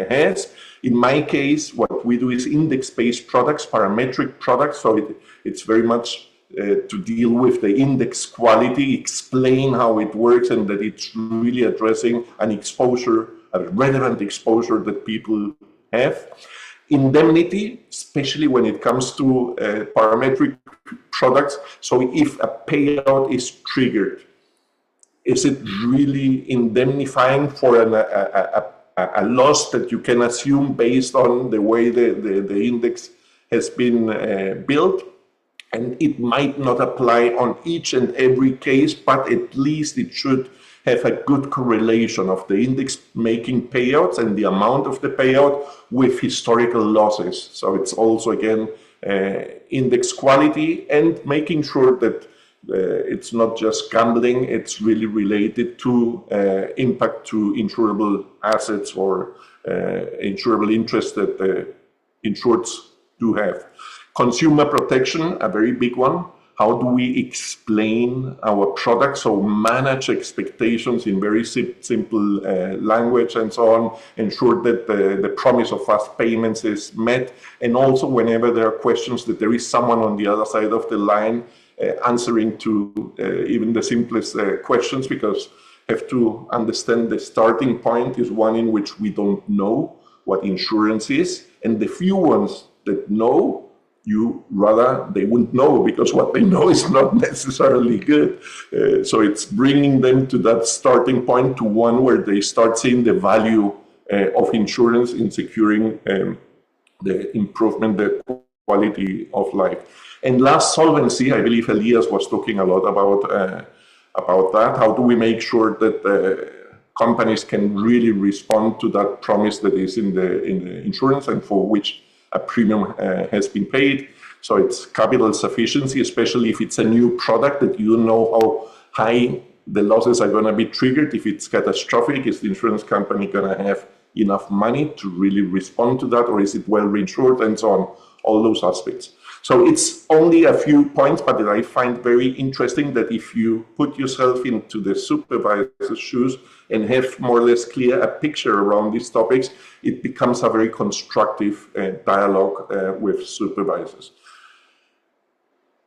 has? In my case, what we do is index-based products, parametric products. So it's very much to deal with the index quality, explain how it works, and that it's really addressing an exposure, a relevant exposure that people have. Indemnity, especially when it comes to parametric products. So if a payout is triggered, is it really indemnifying for a loss that you can assume based on the way the index has been built? And it might not apply on each and every case, but at least it should have a good correlation of the index making payouts and the amount of the payout with historical losses. So it's also, again, index quality and making sure that it's not just gambling, it's really related to impact to insurable assets or insurable interest that the insureds do have. Consumer protection, a very big one. How do we explain our products? So manage expectations in very simple language and so on. Ensure that the promise of fast payments is met. And also whenever there are questions, that there is someone on the other side of the line answering to even the simplest questions, because have to understand the starting point is one in which we don't know what insurance is. And the few ones that know, they wouldn't know, because what they know is not necessarily good. So it's bringing them to that starting point, to one where they start seeing the value of insurance in securing the improvement, the quality of life. And last, solvency. I believe Elias was talking a lot about that. How do we make sure that companies can really respond to that promise that is in the insurance and for which a premium has been paid? So it's capital sufficiency, especially if it's a new product that you know how high the losses are going to be triggered. If it's catastrophic, is the insurance company going to have enough money to really respond to that, or is it well reinsured, and so on, all those aspects. So it's only a few points, but that I find very interesting, that if you put yourself into the supervisor's shoes and have more or less clear a picture around these topics, it becomes a very constructive dialogue with supervisors.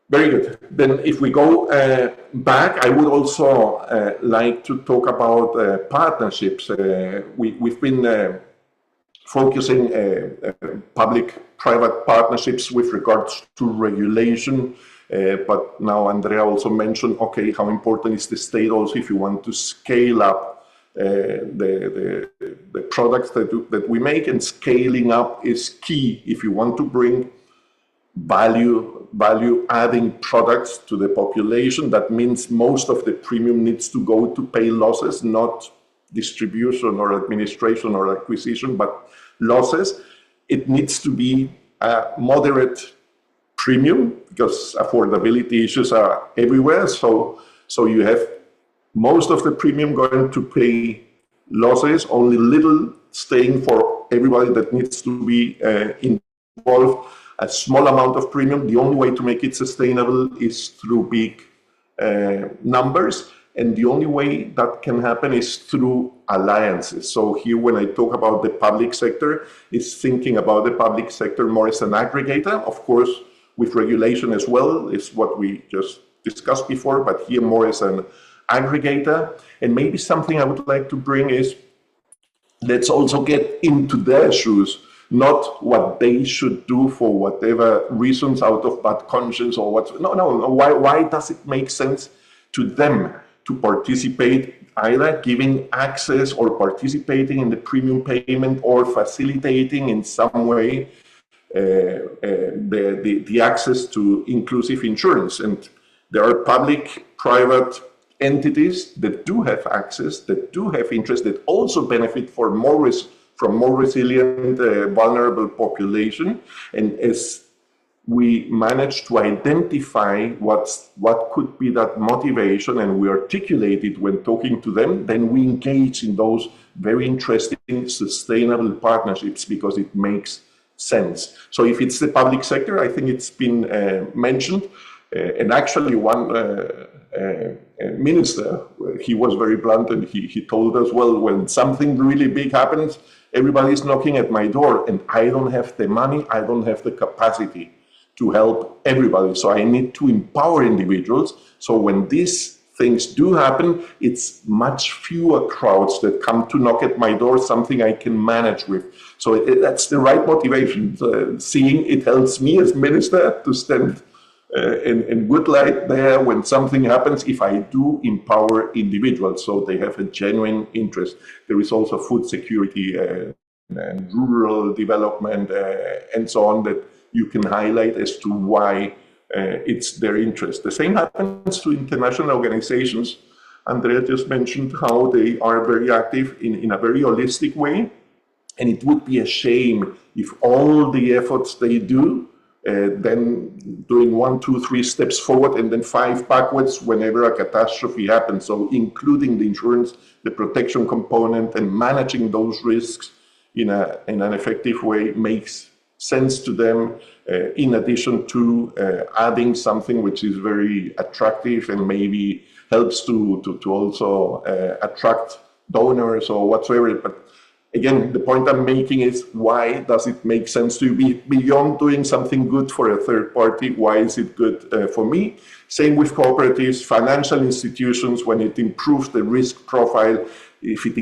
Very good. Then if we go back, I would also like to talk about partnerships. We've been focusing public-private partnerships with regards to regulation, but now Andrea also mentioned, okay, how important is the state also if you want to scale up the products that we make, and scaling up is key if you want to bring value value adding products to the population. That means most of the premium needs to go to pay losses, not distribution or administration or acquisition, but losses. It needs to be a moderate premium because affordability issues are everywhere. So you have most of the premium going to pay losses, only little staying for everybody that needs to be involved. A small amount of premium. The only way to make it sustainable is through big numbers. And the only way that can happen is through alliances. So here, when I talk about the public sector, it's thinking about the public sector more as an aggregator, of course, with regulation as well, is what we just discussed before, but here more as an aggregator. And maybe something I would like to bring is, let's also get into their shoes, not what they should do for whatever reasons out of bad conscience or what. No. Why does it make sense to them to participate, either giving access or participating in the premium payment or facilitating in some way the access to inclusive insurance? And there are public-private entities that do have access, that do have interest, that also benefit from more resilient, vulnerable population. And as we manage to identify what could be that motivation, and we articulate it when talking to them, then we engage in those very interesting, sustainable partnerships because it makes sense. So if it's the public sector, I think it's been mentioned, and actually one minister, he was very blunt, and he told us, well, when something really big happens, everybody's knocking at my door, and I don't have the money, I don't have the capacity to help everybody. So I need to empower individuals. So when these things do happen, it's much fewer crowds that come to knock at my door, something I can manage with. So that's the right motivation. Seeing it helps me as minister to stand in good light there when something happens, if I do empower individuals so they have a genuine interest. There is also food security and rural development and so on that you can highlight as to why it's their interest. The same happens to international organizations. Andrea just mentioned how they are very active in a very holistic way. And it would be a shame if all the efforts they do, then doing 1, 2, 3 steps forward and then 5 backwards whenever a catastrophe happens. So including the insurance, the protection component, and managing those risks in an effective way makes sense to them, in addition to adding something which is very attractive and maybe helps to also attract donors or whatsoever. But again, the point I'm making is, why does it make sense to be beyond doing something good for a third party? Why is it good for me? Same with cooperatives, financial institutions, when it improves the risk profile. If it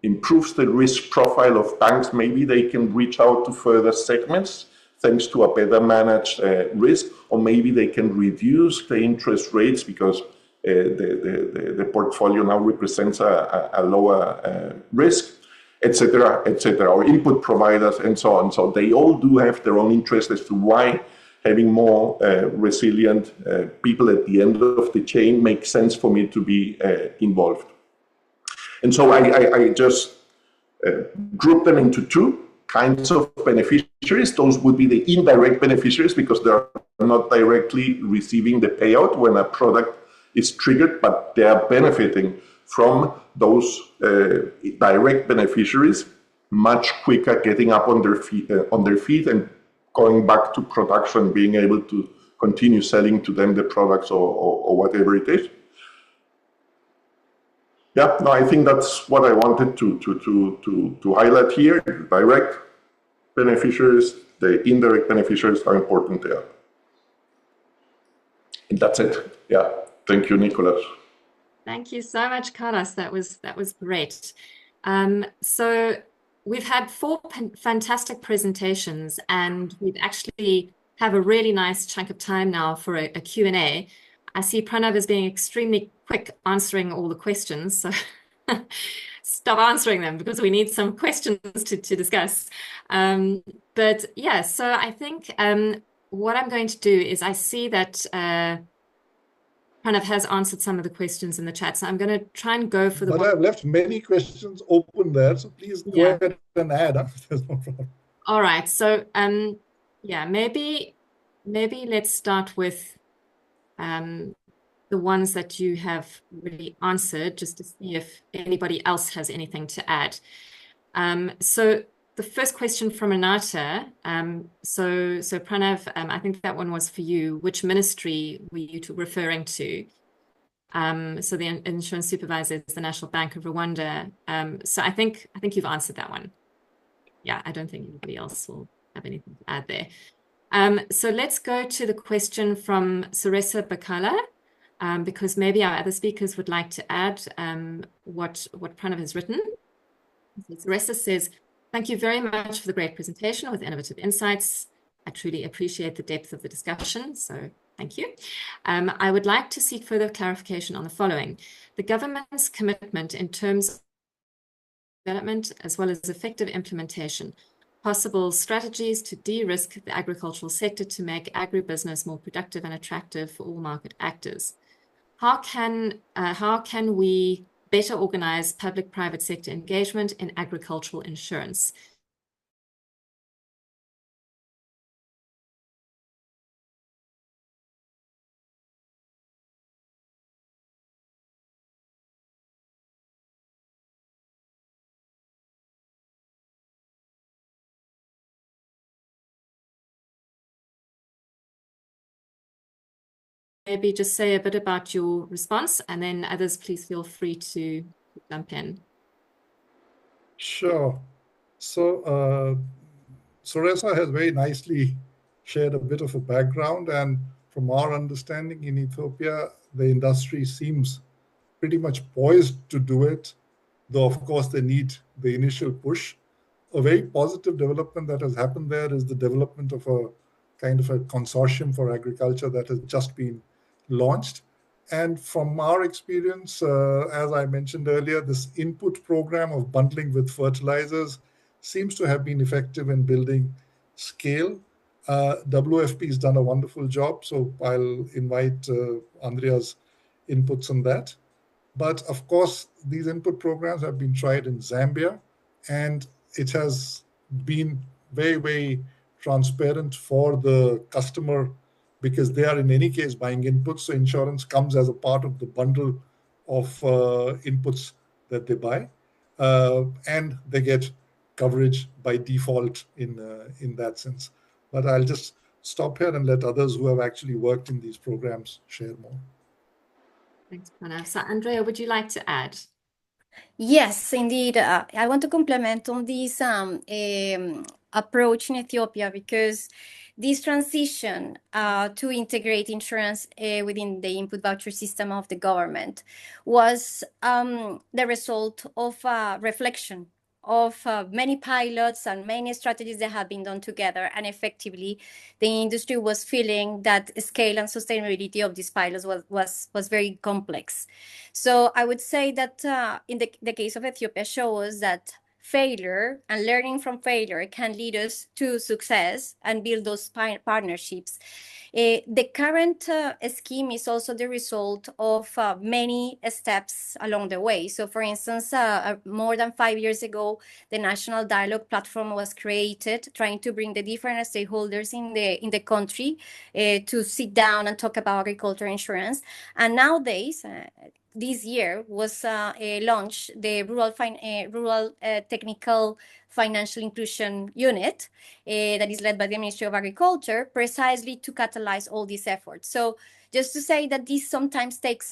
improves the risk profile of banks, maybe they can reach out to further segments thanks to a better managed risk, or maybe they can reduce the interest rates because the portfolio now represents a lower risk, etc., or input providers and so on. So they all do have their own interest as to why having more resilient people at the end of the chain makes sense for me to be involved. And so I just group them into 2 kinds of beneficiaries. Those would be the indirect beneficiaries because they're not directly receiving the payout when a product is triggered, but they are benefiting from those direct beneficiaries much quicker, getting up on their feet and going back to production, being able to continue selling to them the products or whatever it is. Yeah, no, I think that's what I wanted to highlight here. Direct beneficiaries, the indirect beneficiaries are important there. And that's it. Yeah, thank you, Nicolas. Thank you so much, Carlos. That was great. So we've had 4 fantastic presentations, and we've actually have a really nice chunk of time now for a Q&A. I see Pranav is being extremely quick answering all the questions, so stop answering them because we need some questions to discuss. But yeah, so I think what I'm going to do is I see that Pranav has answered some of the questions in the chat, so I'm going to try and go for the But I've left many questions open there, so please go ahead and add. There's no problem. All right, so yeah, maybe let's start with the ones that you have really answered, just to see if anybody else has anything to add. So the first question from Renata. So Pranav, I think that one was for you. Which ministry were you referring to? So the insurance supervisor is the National Bank of Rwanda. So I think you've answered that one. Yeah, I don't think anybody else will have anything to add there. So let's go to the question from Saresa Bakala, because maybe our other speakers would like to add what Pranav has written. Saresa says, thank you very much for the great presentation with innovative insights. I truly appreciate the depth of the discussion, so thank you. I would like to seek further clarification on the following. The government's commitment in terms of development as well as effective implementation, possible strategies to de-risk the agricultural sector to make agribusiness more productive and attractive for all market actors. How can we better organize public-private sector engagement in agricultural insurance? Maybe just say a bit about your response, and then others, please feel free to jump in. Sure. So Saresa has very nicely shared a bit of a background, and from our understanding in Ethiopia, the industry seems pretty much poised to do it, though of course they need the initial push. A very positive development that has happened there is the development of a kind of a consortium for agriculture that has just been launched. And from our experience, as I mentioned earlier, this input program of bundling with fertilizers seems to have been effective in building scale. WFP has done a wonderful job, so I'll invite Andrea's inputs on that. But of course, these input programs have been tried in Zambia, and it has been very, very transparent for the customer because they are in any case buying inputs. So insurance comes as a part of the bundle of inputs that they buy, and they get coverage by default in that sense. But I'll just stop here and let others who have actually worked in these programs share more. Thanks, Pranav. So Andrea, would you like to add? Yes, indeed. I want to complement on this approach in Ethiopia because this transition to integrate insurance within the input voucher system of the government was the result of reflection of many pilots and many strategies that have been done together, and effectively the industry was feeling that scale and sustainability of these pilots was very complex. So I would say that in the case of Ethiopia shows that failure and learning from failure can lead us to success and build those partnerships. The current scheme is also the result of many steps along the way. So for instance, more than 5 years ago, the National Dialogue Platform was created, trying to bring the different stakeholders in the country to sit down and talk about agriculture insurance. And nowadays, this year was launched the Rural Technical Financial Inclusion Unit that is led by the Ministry of Agriculture, precisely to catalyze all these efforts. So just to say that this sometimes takes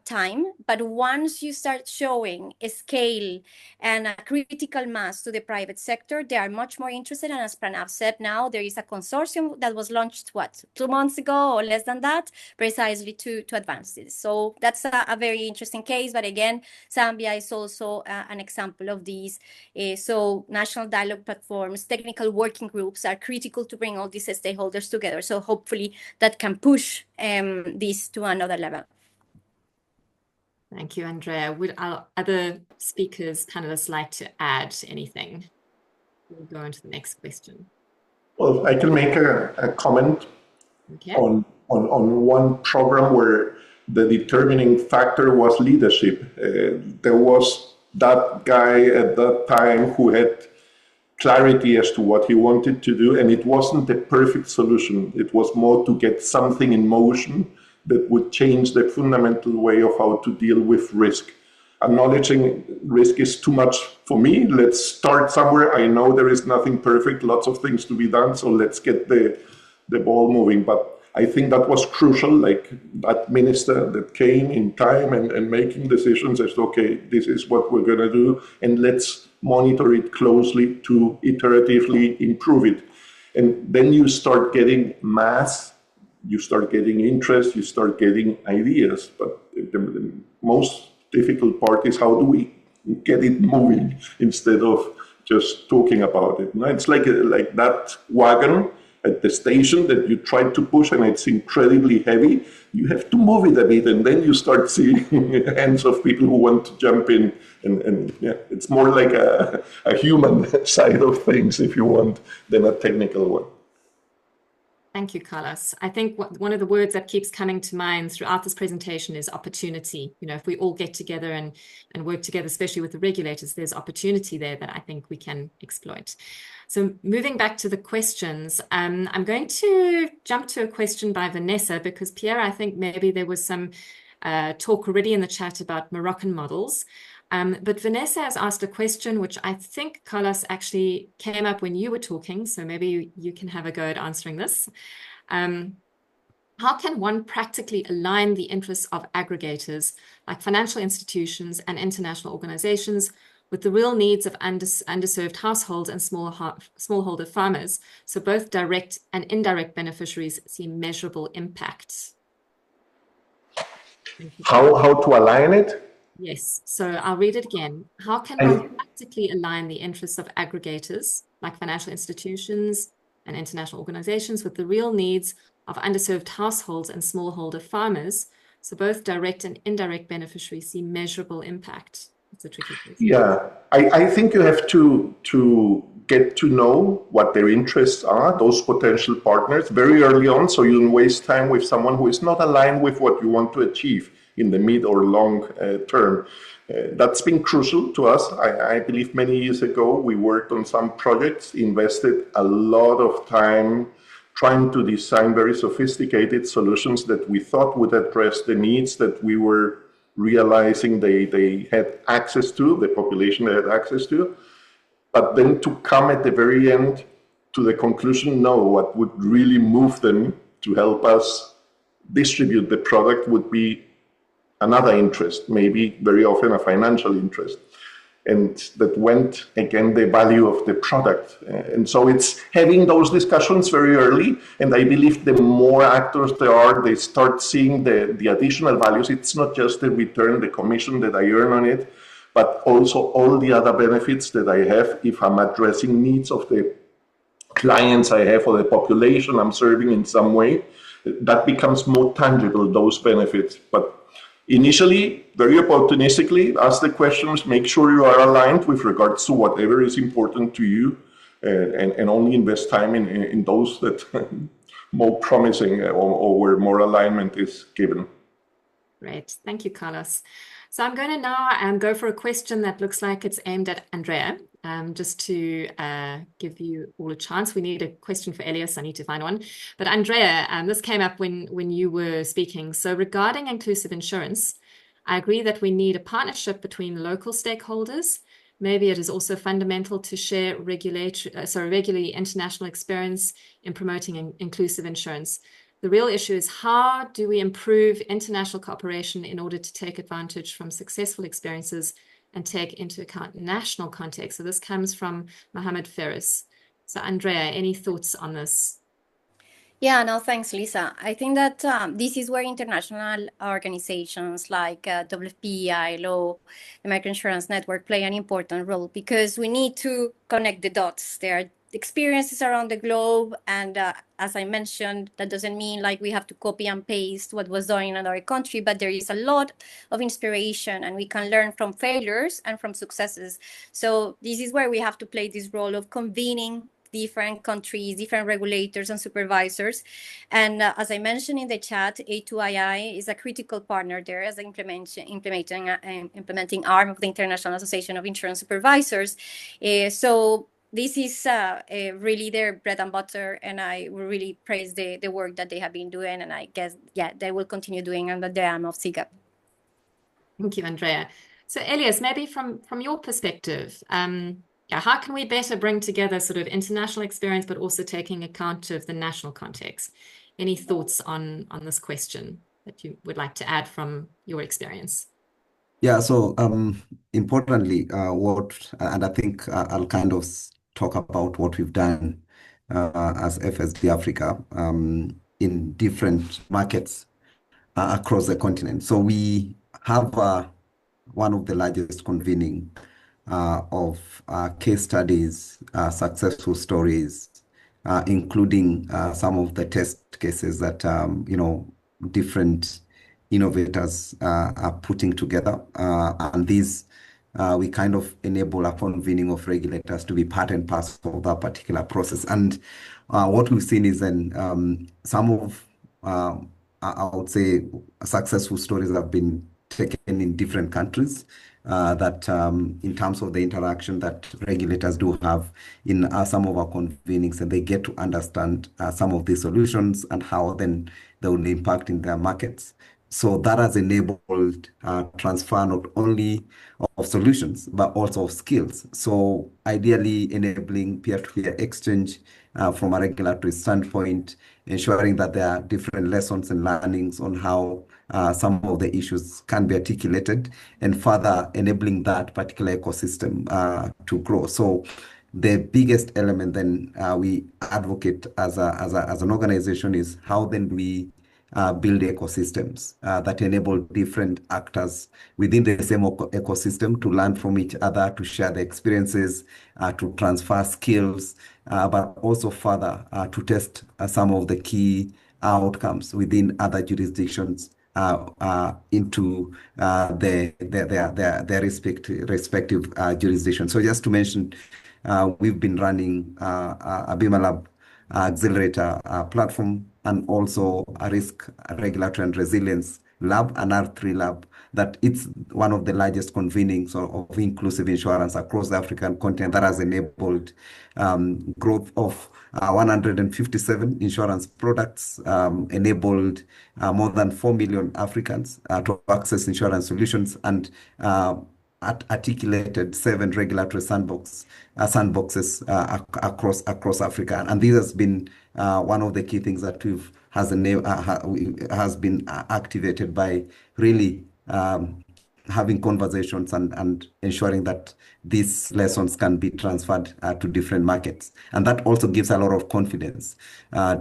time, but once you start showing a scale and a critical mass to the private sector, they are much more interested. And as Pranav said, now there is a consortium that was launched, 2 months ago or less than that, precisely to advance this. So that's a very interesting case. But again, Zambia is also an example of these. So national dialogue platforms, technical working groups are critical to bring all these stakeholders together. So hopefully that can push this to another level. Thank you, Andrea. Would our other speakers, panelists, like to add anything? We'll go on to the next question. Well, I can make a comment Okay. On one program where the determining factor was leadership. There was that guy at that time who had clarity as to what he wanted to do, and it wasn't the perfect solution. It was more to get something in motion that would change the fundamental way of how to deal with risk. Acknowledging risk is too much for me. Let's start somewhere. I know there is nothing perfect, lots of things to be done, so let's get the ball moving. But I think that was crucial, like that minister that came in time and making decisions as, okay, this is what we're gonna do, and let's monitor it closely to iteratively improve it. And then you start getting mass, you start getting interest, you start getting ideas. But the most difficult part is how do we get it moving instead of just talking about it. No, it's like that wagon at the station that you try to push and it's incredibly heavy. You have to move it a bit, and then you start seeing hands of people who want to jump in. And yeah, it's more like a human side of things, if you want, than a technical one. Thank you, Carlos. I think one of the words that keeps coming to mind throughout this presentation is opportunity. You know, if we all get together and work together, especially with the regulators, there's opportunity there that I think we can exploit. So moving back to the questions, I'm going to jump to a question by Vanessa, because Pierre, I think maybe there was some talk already in the chat about Moroccan models. But Vanessa has asked a question which I think, Carlos, actually came up when you were talking, so maybe you can have a go at answering this. How can one practically align the interests of aggregators like financial institutions and international organizations with the real needs of underserved households and smallholder farmers, so both direct and indirect beneficiaries see measurable impact? How to align it? Yes, so I'll read it again. How can one practically align the interests of aggregators, like financial institutions and international organizations, with the real needs of underserved households and smallholder farmers, so both direct and indirect beneficiaries see measurable impact? It's a tricky question. Yeah, I think you have to get to know what their interests are, those potential partners, very early on, so you don't waste time with someone who is not aligned with what you want to achieve in the mid or long term. That's been crucial to us. I believe many years ago, we worked on some projects, invested a lot of time trying to design very sophisticated solutions that we thought would address the needs that we were realizing they had access to, the population they had access to. But then to come at the very end to the conclusion, no, what would really move them to help us distribute the product would be another interest, maybe very often a financial interest. And that went again the value of the product. And so it's having those discussions very early. And I believe the more actors there are, they start seeing the additional values. It's not just the return, the commission that I earn on it, but also all the other benefits that I have if I'm addressing needs of the clients I have or the population I'm serving in some way. That becomes more tangible, those benefits. But initially, very opportunistically, ask the questions, make sure you are aligned with regards to whatever is important to you, and only invest time in those that more promising or where more alignment is given. Great. Thank you, Carlos. So I'm going to now go for a question that looks like it's aimed at Andrea, just to give you all a chance. We need a question for Elias. I need to find one. But Andrea, this came up when you were speaking. So regarding inclusive insurance, I agree that we need a partnership between local stakeholders. Maybe it is also fundamental to share regularly international experience in promoting inclusive insurance. The real issue is how do we improve international cooperation in order to take advantage from successful experiences and take into account national context? So this comes from Mohammed Ferris. So Andrea, any thoughts on this? Yeah, no, thanks, Lisa. I think that this is where international organizations like WFP, ILO, the Microinsurance Network play an important role, because we need to connect the dots. There are experiences around the globe, and as I mentioned, that doesn't mean like we have to copy and paste what was done in another country, but there is a lot of inspiration, and we can learn from failures and from successes. So this is where we have to play this role of convening different countries, different regulators and supervisors. And as I mentioned in the chat, A2II is a critical partner there as an implementing arm of the International Association of Insurance Supervisors. So this is really their bread and butter, and I really praise the work that they have been doing, and I guess, yeah, they will continue doing under the arm of SIGAP. Thank you, Andrea. So Elias, maybe from your perspective, how can we better bring together sort of international experience, but also taking account of the national context? Any thoughts on this question that you would like to add from your experience? Yeah, so importantly, and I think I'll kind of talk about what we've done as FSB Africa in different markets across the continent. So we have one of the largest convening of case studies, successful stories, including some of the test cases that different innovators are putting together, and these we kind of enable a convening of regulators to be part and parcel of that particular process. And what we've seen is then some of I would say successful stories have been taken in different countries that in terms of the interaction that regulators do have in some of our convenings, and they get to understand some of these solutions and how then they will impact in their markets. So that has enabled transfer not only of solutions, but also of skills. So ideally enabling peer-to-peer exchange from a regulatory standpoint, ensuring that there are different lessons and learnings on how some of the issues can be articulated, and further enabling that particular ecosystem to grow. So the biggest element then we advocate as an organization is how then we build ecosystems that enable different actors within the same ecosystem to learn from each other, to share the experiences, to transfer skills, but also further to test some of the key outcomes within other jurisdictions into their respective jurisdictions. So just to mention, we've been running a BIMA accelerator platform, and also a risk regulatory and resilience lab, an R3 lab, that it's one of the largest convenings of inclusive insurance across the African continent that has enabled growth of 157 insurance products, enabled more than 4 million Africans to access insurance solutions, and articulated 7 regulatory sandboxes across Africa. And this has been one of the key things that has been activated by really having conversations and ensuring that these lessons can be transferred to different markets. And that also gives a lot of confidence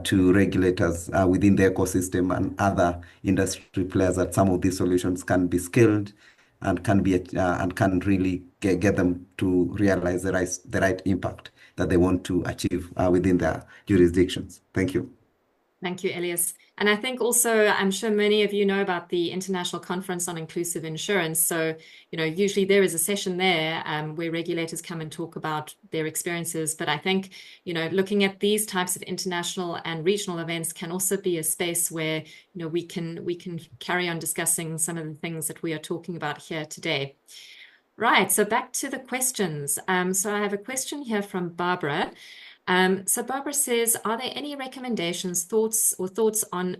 to regulators within the ecosystem and other industry players that some of these solutions can be scaled and can really get them to realize the right impact that they want to achieve within their jurisdictions. Thank you. Thank you, Elias. And I think also, I'm sure many of you know about the International Conference on Inclusive Insurance. So, usually there is a session there where regulators come and talk about their experiences. But I think, looking at these types of international and regional events can also be a space where, we can carry on discussing some of the things that we are talking about here today. Right, so back to the questions. So I have a question here from Barbara. So Barbara says, are there any recommendations, thoughts on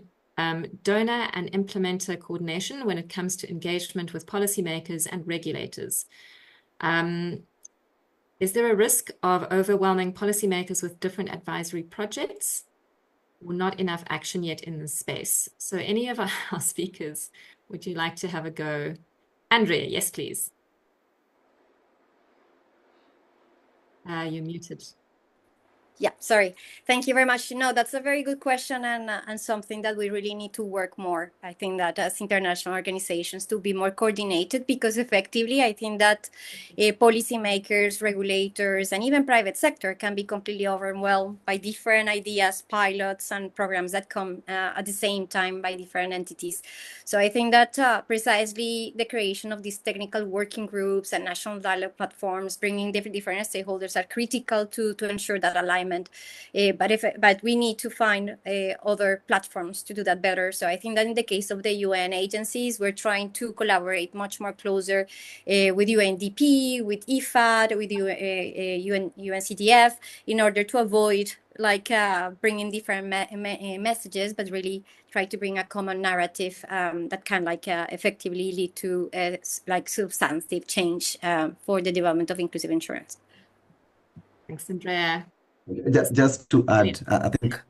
donor and implementer coordination when it comes to engagement with policymakers and regulators? Is there a risk of overwhelming policymakers with different advisory projects, or not enough action yet in this space? So any of our speakers, would you like to have a go? Andrea, yes, please. You're muted. Yeah, sorry. Thank you very much. No, that's a very good question, and something that we really need to work more. I think that as international organizations to be more coordinated, because effectively, I think that policymakers, regulators, and even private sector can be completely overwhelmed by different ideas, pilots, and programs that come at the same time by different entities. So I think that precisely the creation of these technical working groups and national dialogue platforms, bringing different stakeholders, are critical to ensure that alignment development. But we need to find other platforms to do that better. So I think that in the case of the UN agencies, we're trying to collaborate much more closer with UNDP, with IFAD, with UNCDF, in order to avoid bringing different messages, but really try to bring a common narrative that can effectively lead to substantive change for the development of inclusive insurance. Thanks, Andrea. Just to add, I think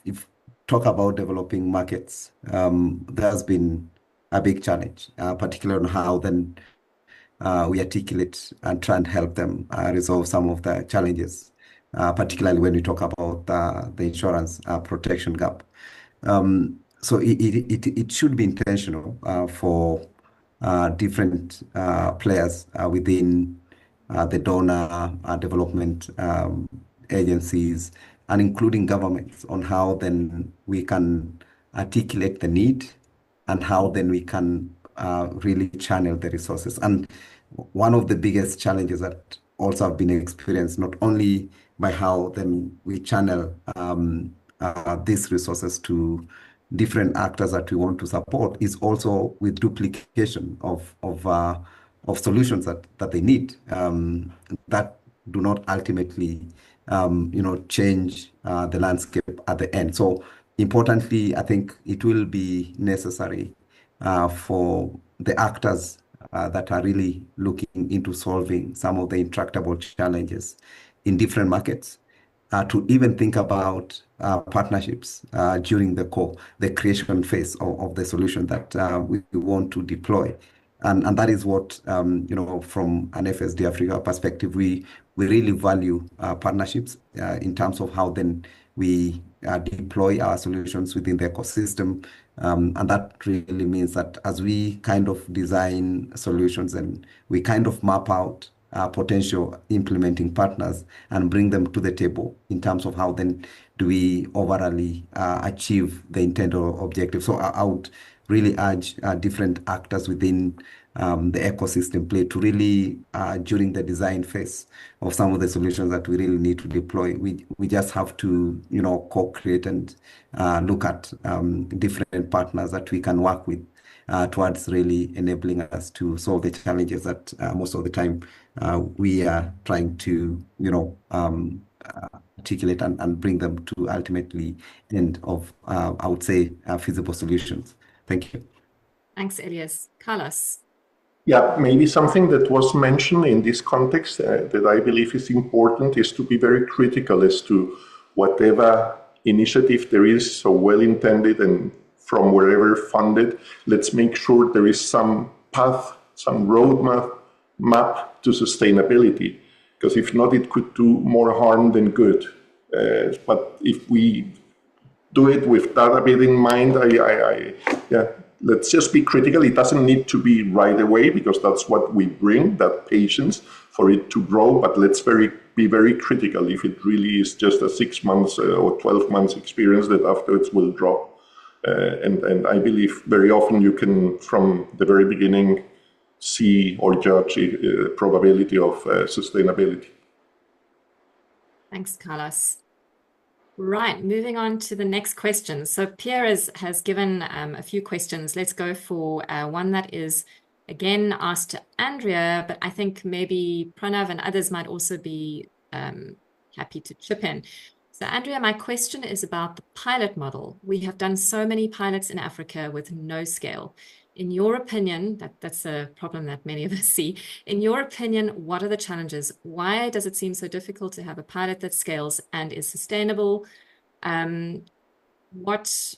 if talk about developing markets, there's been a big challenge, particularly on how then we articulate and try and help them resolve some of the challenges, particularly when we talk about the insurance protection gap. So it should be intentional for different players within the donor development agencies, and including governments, on how then we can articulate the need and how then we can really channel the resources. And one of the biggest challenges that also have been experienced, not only by how then we channel these resources to different actors that we want to support, is also with duplication of solutions that they need that do not ultimately change the landscape at the end. So importantly, I think it will be necessary for the actors that are really looking into solving some of the intractable challenges in different markets to even think about partnerships during the creation phase of the solution that we want to deploy. And that is what, from an FSD Africa perspective, we really value partnerships in terms of how then we deploy our solutions within the ecosystem. And that really means that as we kind of design solutions and we kind of map out potential implementing partners and bring them to the table in terms of how then do we overall achieve the intended objective. So I would really urge different actors within the ecosystem play to really, during the design phase of some of the solutions that we really need to deploy, we just have to, co-create and look at different partners that we can work with towards really enabling us to solve the challenges that most of the time we are trying to, articulate and bring them to ultimately end of, I would say, feasible solutions. Thank you. Thanks, Elias. Carlos. Yeah, maybe something that was mentioned in this context that I believe is important is to be very critical as to whatever initiative there is, so well intended and from wherever funded. Let's make sure there is some path, some roadmap to sustainability, because if not, it could do more harm than good. But if we do it with that a bit in mind, let's just be critical. It doesn't need to be right away, because that's what we bring, that patience for it to grow. But let's be very critical if it really is just a 6 months or 12 months experience that afterwards will drop. And I believe very often you can, from the very beginning, see or judge probability of sustainability. Thanks, Carlos. Right, moving on to the next question. So Pierre has given a few questions. Let's go for one that is again asked to Andrea, but I think maybe Pranav and others might also be happy to chip in. So Andrea, my question is about the pilot model. We have done so many pilots in Africa with no scale. In your opinion, that's a problem that many of us see. In your opinion, what are the challenges? Why does it seem so difficult to have a pilot that scales and is sustainable? What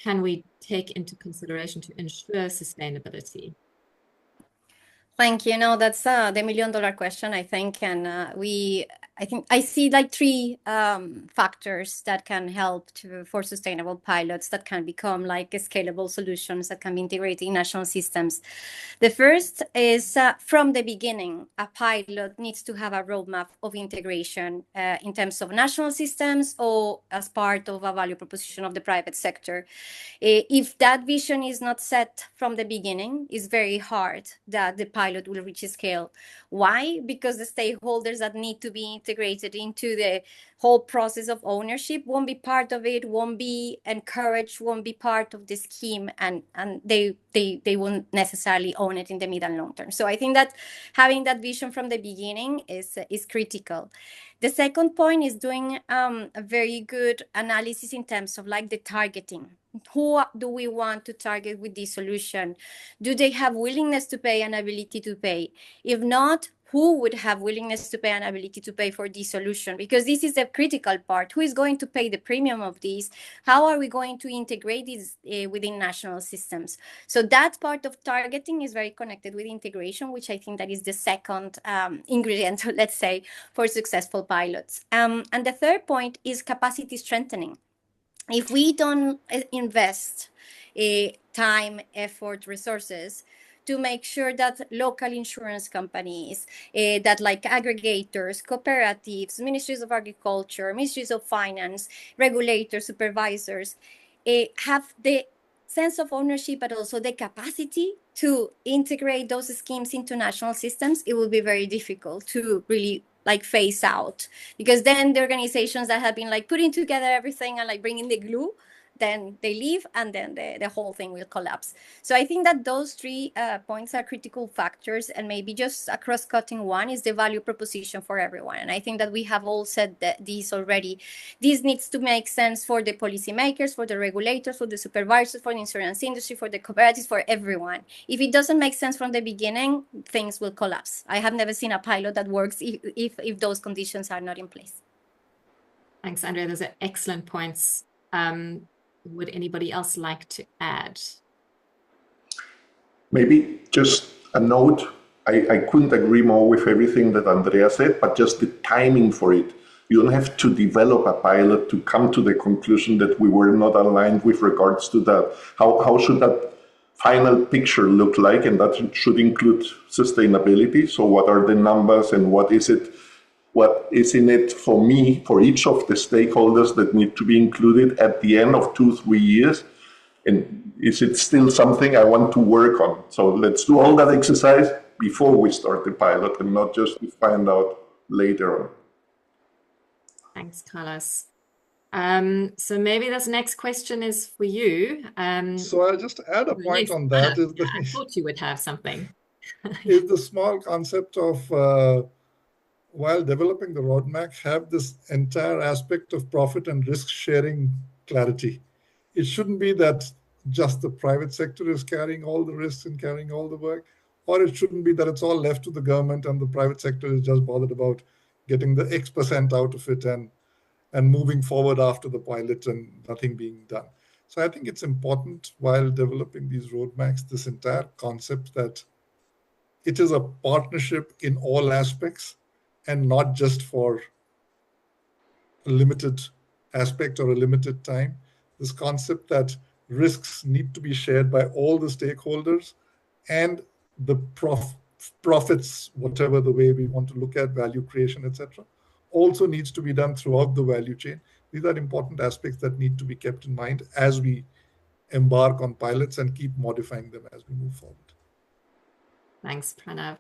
can we take into consideration to ensure sustainability? Thank you. No, that's the $1 million question, I think. And I think I see like three factors that can help for sustainable pilots that can become like scalable solutions that can be integrated in national systems. The first is from the beginning, a pilot needs to have a roadmap of integration in terms of national systems or as part of a value proposition of the private sector. If that vision is not set from the beginning, it's very hard that the pilot will reach scale. Why? Because the stakeholders that need to be integrated into the whole process of ownership won't be part of it, won't be encouraged, won't be part of the scheme, and they won't necessarily own it in the mid and long term. So I think that having that vision from the beginning is critical. The second point is doing a very good analysis in terms of like the targeting. Who do we want to target with this solution? Do they have willingness to pay and ability to pay? If not, who would have willingness to pay and ability to pay for this solution? Because this is the critical part. Who is going to pay the premium of this? How are we going to integrate this within national systems? So that part of targeting is very connected with integration, which I think that is the second ingredient, let's say, for successful pilots. And the third point is capacity strengthening. If we don't invest time, effort, resources to make sure that local insurance companies, that like aggregators, cooperatives, ministries of agriculture, ministries of finance, regulators, supervisors, have the sense of ownership, but also the capacity to integrate those schemes into national systems, it will be very difficult to really like phase out, because then the organizations that have been like putting together everything and like bringing the glue, then they leave and then the whole thing will collapse. So I think that those three points are critical factors, and maybe just a cross-cutting one is the value proposition for everyone. And I think that we have all said that these already. This needs to make sense for the policymakers, for the regulators, for the supervisors, for the insurance industry, for the cooperatives, for everyone. If it doesn't make sense from the beginning, things will collapse. I have never seen a pilot that works if those conditions are not in place. Thanks, Andrea. Those are excellent points. Would anybody else like to add? Maybe just a note. I couldn't agree more with everything that Andrea said, but just the timing for it. You don't have to develop a pilot to come to the conclusion that we were not aligned with regards to that. How should that final picture look like? And that should include sustainability. So what are the numbers and what is in it for me, for each of the stakeholders that need to be included at the end of 2-3 years? And is it still something I want to work on? So let's do all that exercise before we start the pilot and not just to find out later on. Thanks, Carlos. So maybe this next question is for you. So I'll just add a point on that. I thought you would have something. Is the small concept of while developing the roadmap, have this entire aspect of profit and risk sharing clarity. It shouldn't be that just the private sector is carrying all the risks and carrying all the work, or it shouldn't be that it's all left to the government and the private sector is just bothered about getting the X% out of it and moving forward after the pilot and nothing being done. So I think it's important while developing these roadmaps, this entire concept that it is a partnership in all aspects, and not just for a limited aspect or a limited time. This concept that risks need to be shared by all the stakeholders, and the profits, whatever the way we want to look at value creation, etc., also needs to be done throughout the value chain. These are important aspects that need to be kept in mind as we embark on pilots and keep modifying them as we move forward. Thanks, Pranav.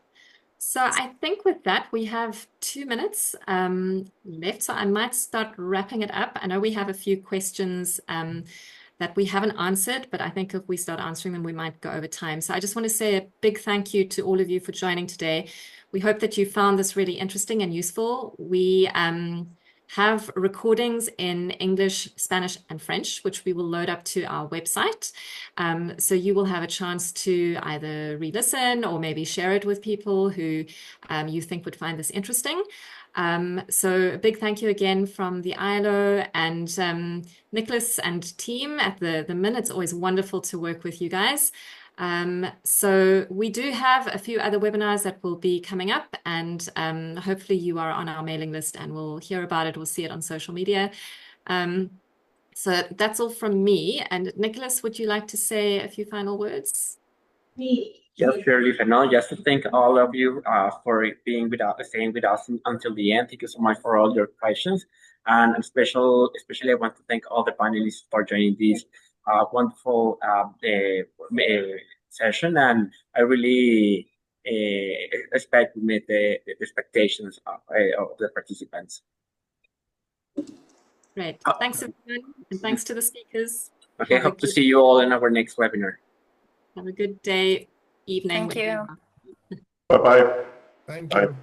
So I think with that, we have 2 minutes left. So I might start wrapping it up. I know we have a few questions that we haven't answered, but I think if we start answering them, we might go over time. So I just want to say a big thank you to all of you for joining today. We hope that you found this really interesting and useful. We have recordings in English, Spanish, and French, which we will load up to our website. So you will have a chance to either re-listen or maybe share it with people who you think would find this interesting. So a big thank you again from the ILO and Nicholas and team at the Min. It's always wonderful to work with you guys. So we do have a few other webinars that will be coming up, and hopefully you are on our mailing list and we'll hear about it, we'll see it on social media. So that's all from me. And Nicholas, would you like to say a few final words? Yes, sure, Lisa. No, just to thank all of you for being with us, staying with us until the end. Thank you so much for all your questions, and especially I want to thank all the panelists for joining this wonderful session. And I really expect to meet the expectations of the participants. Great. Thanks, everyone, and thanks to the speakers. Okay, hope to see you all in our next webinar. Have a good day, evening. Thank you. Bye-bye. Thank you.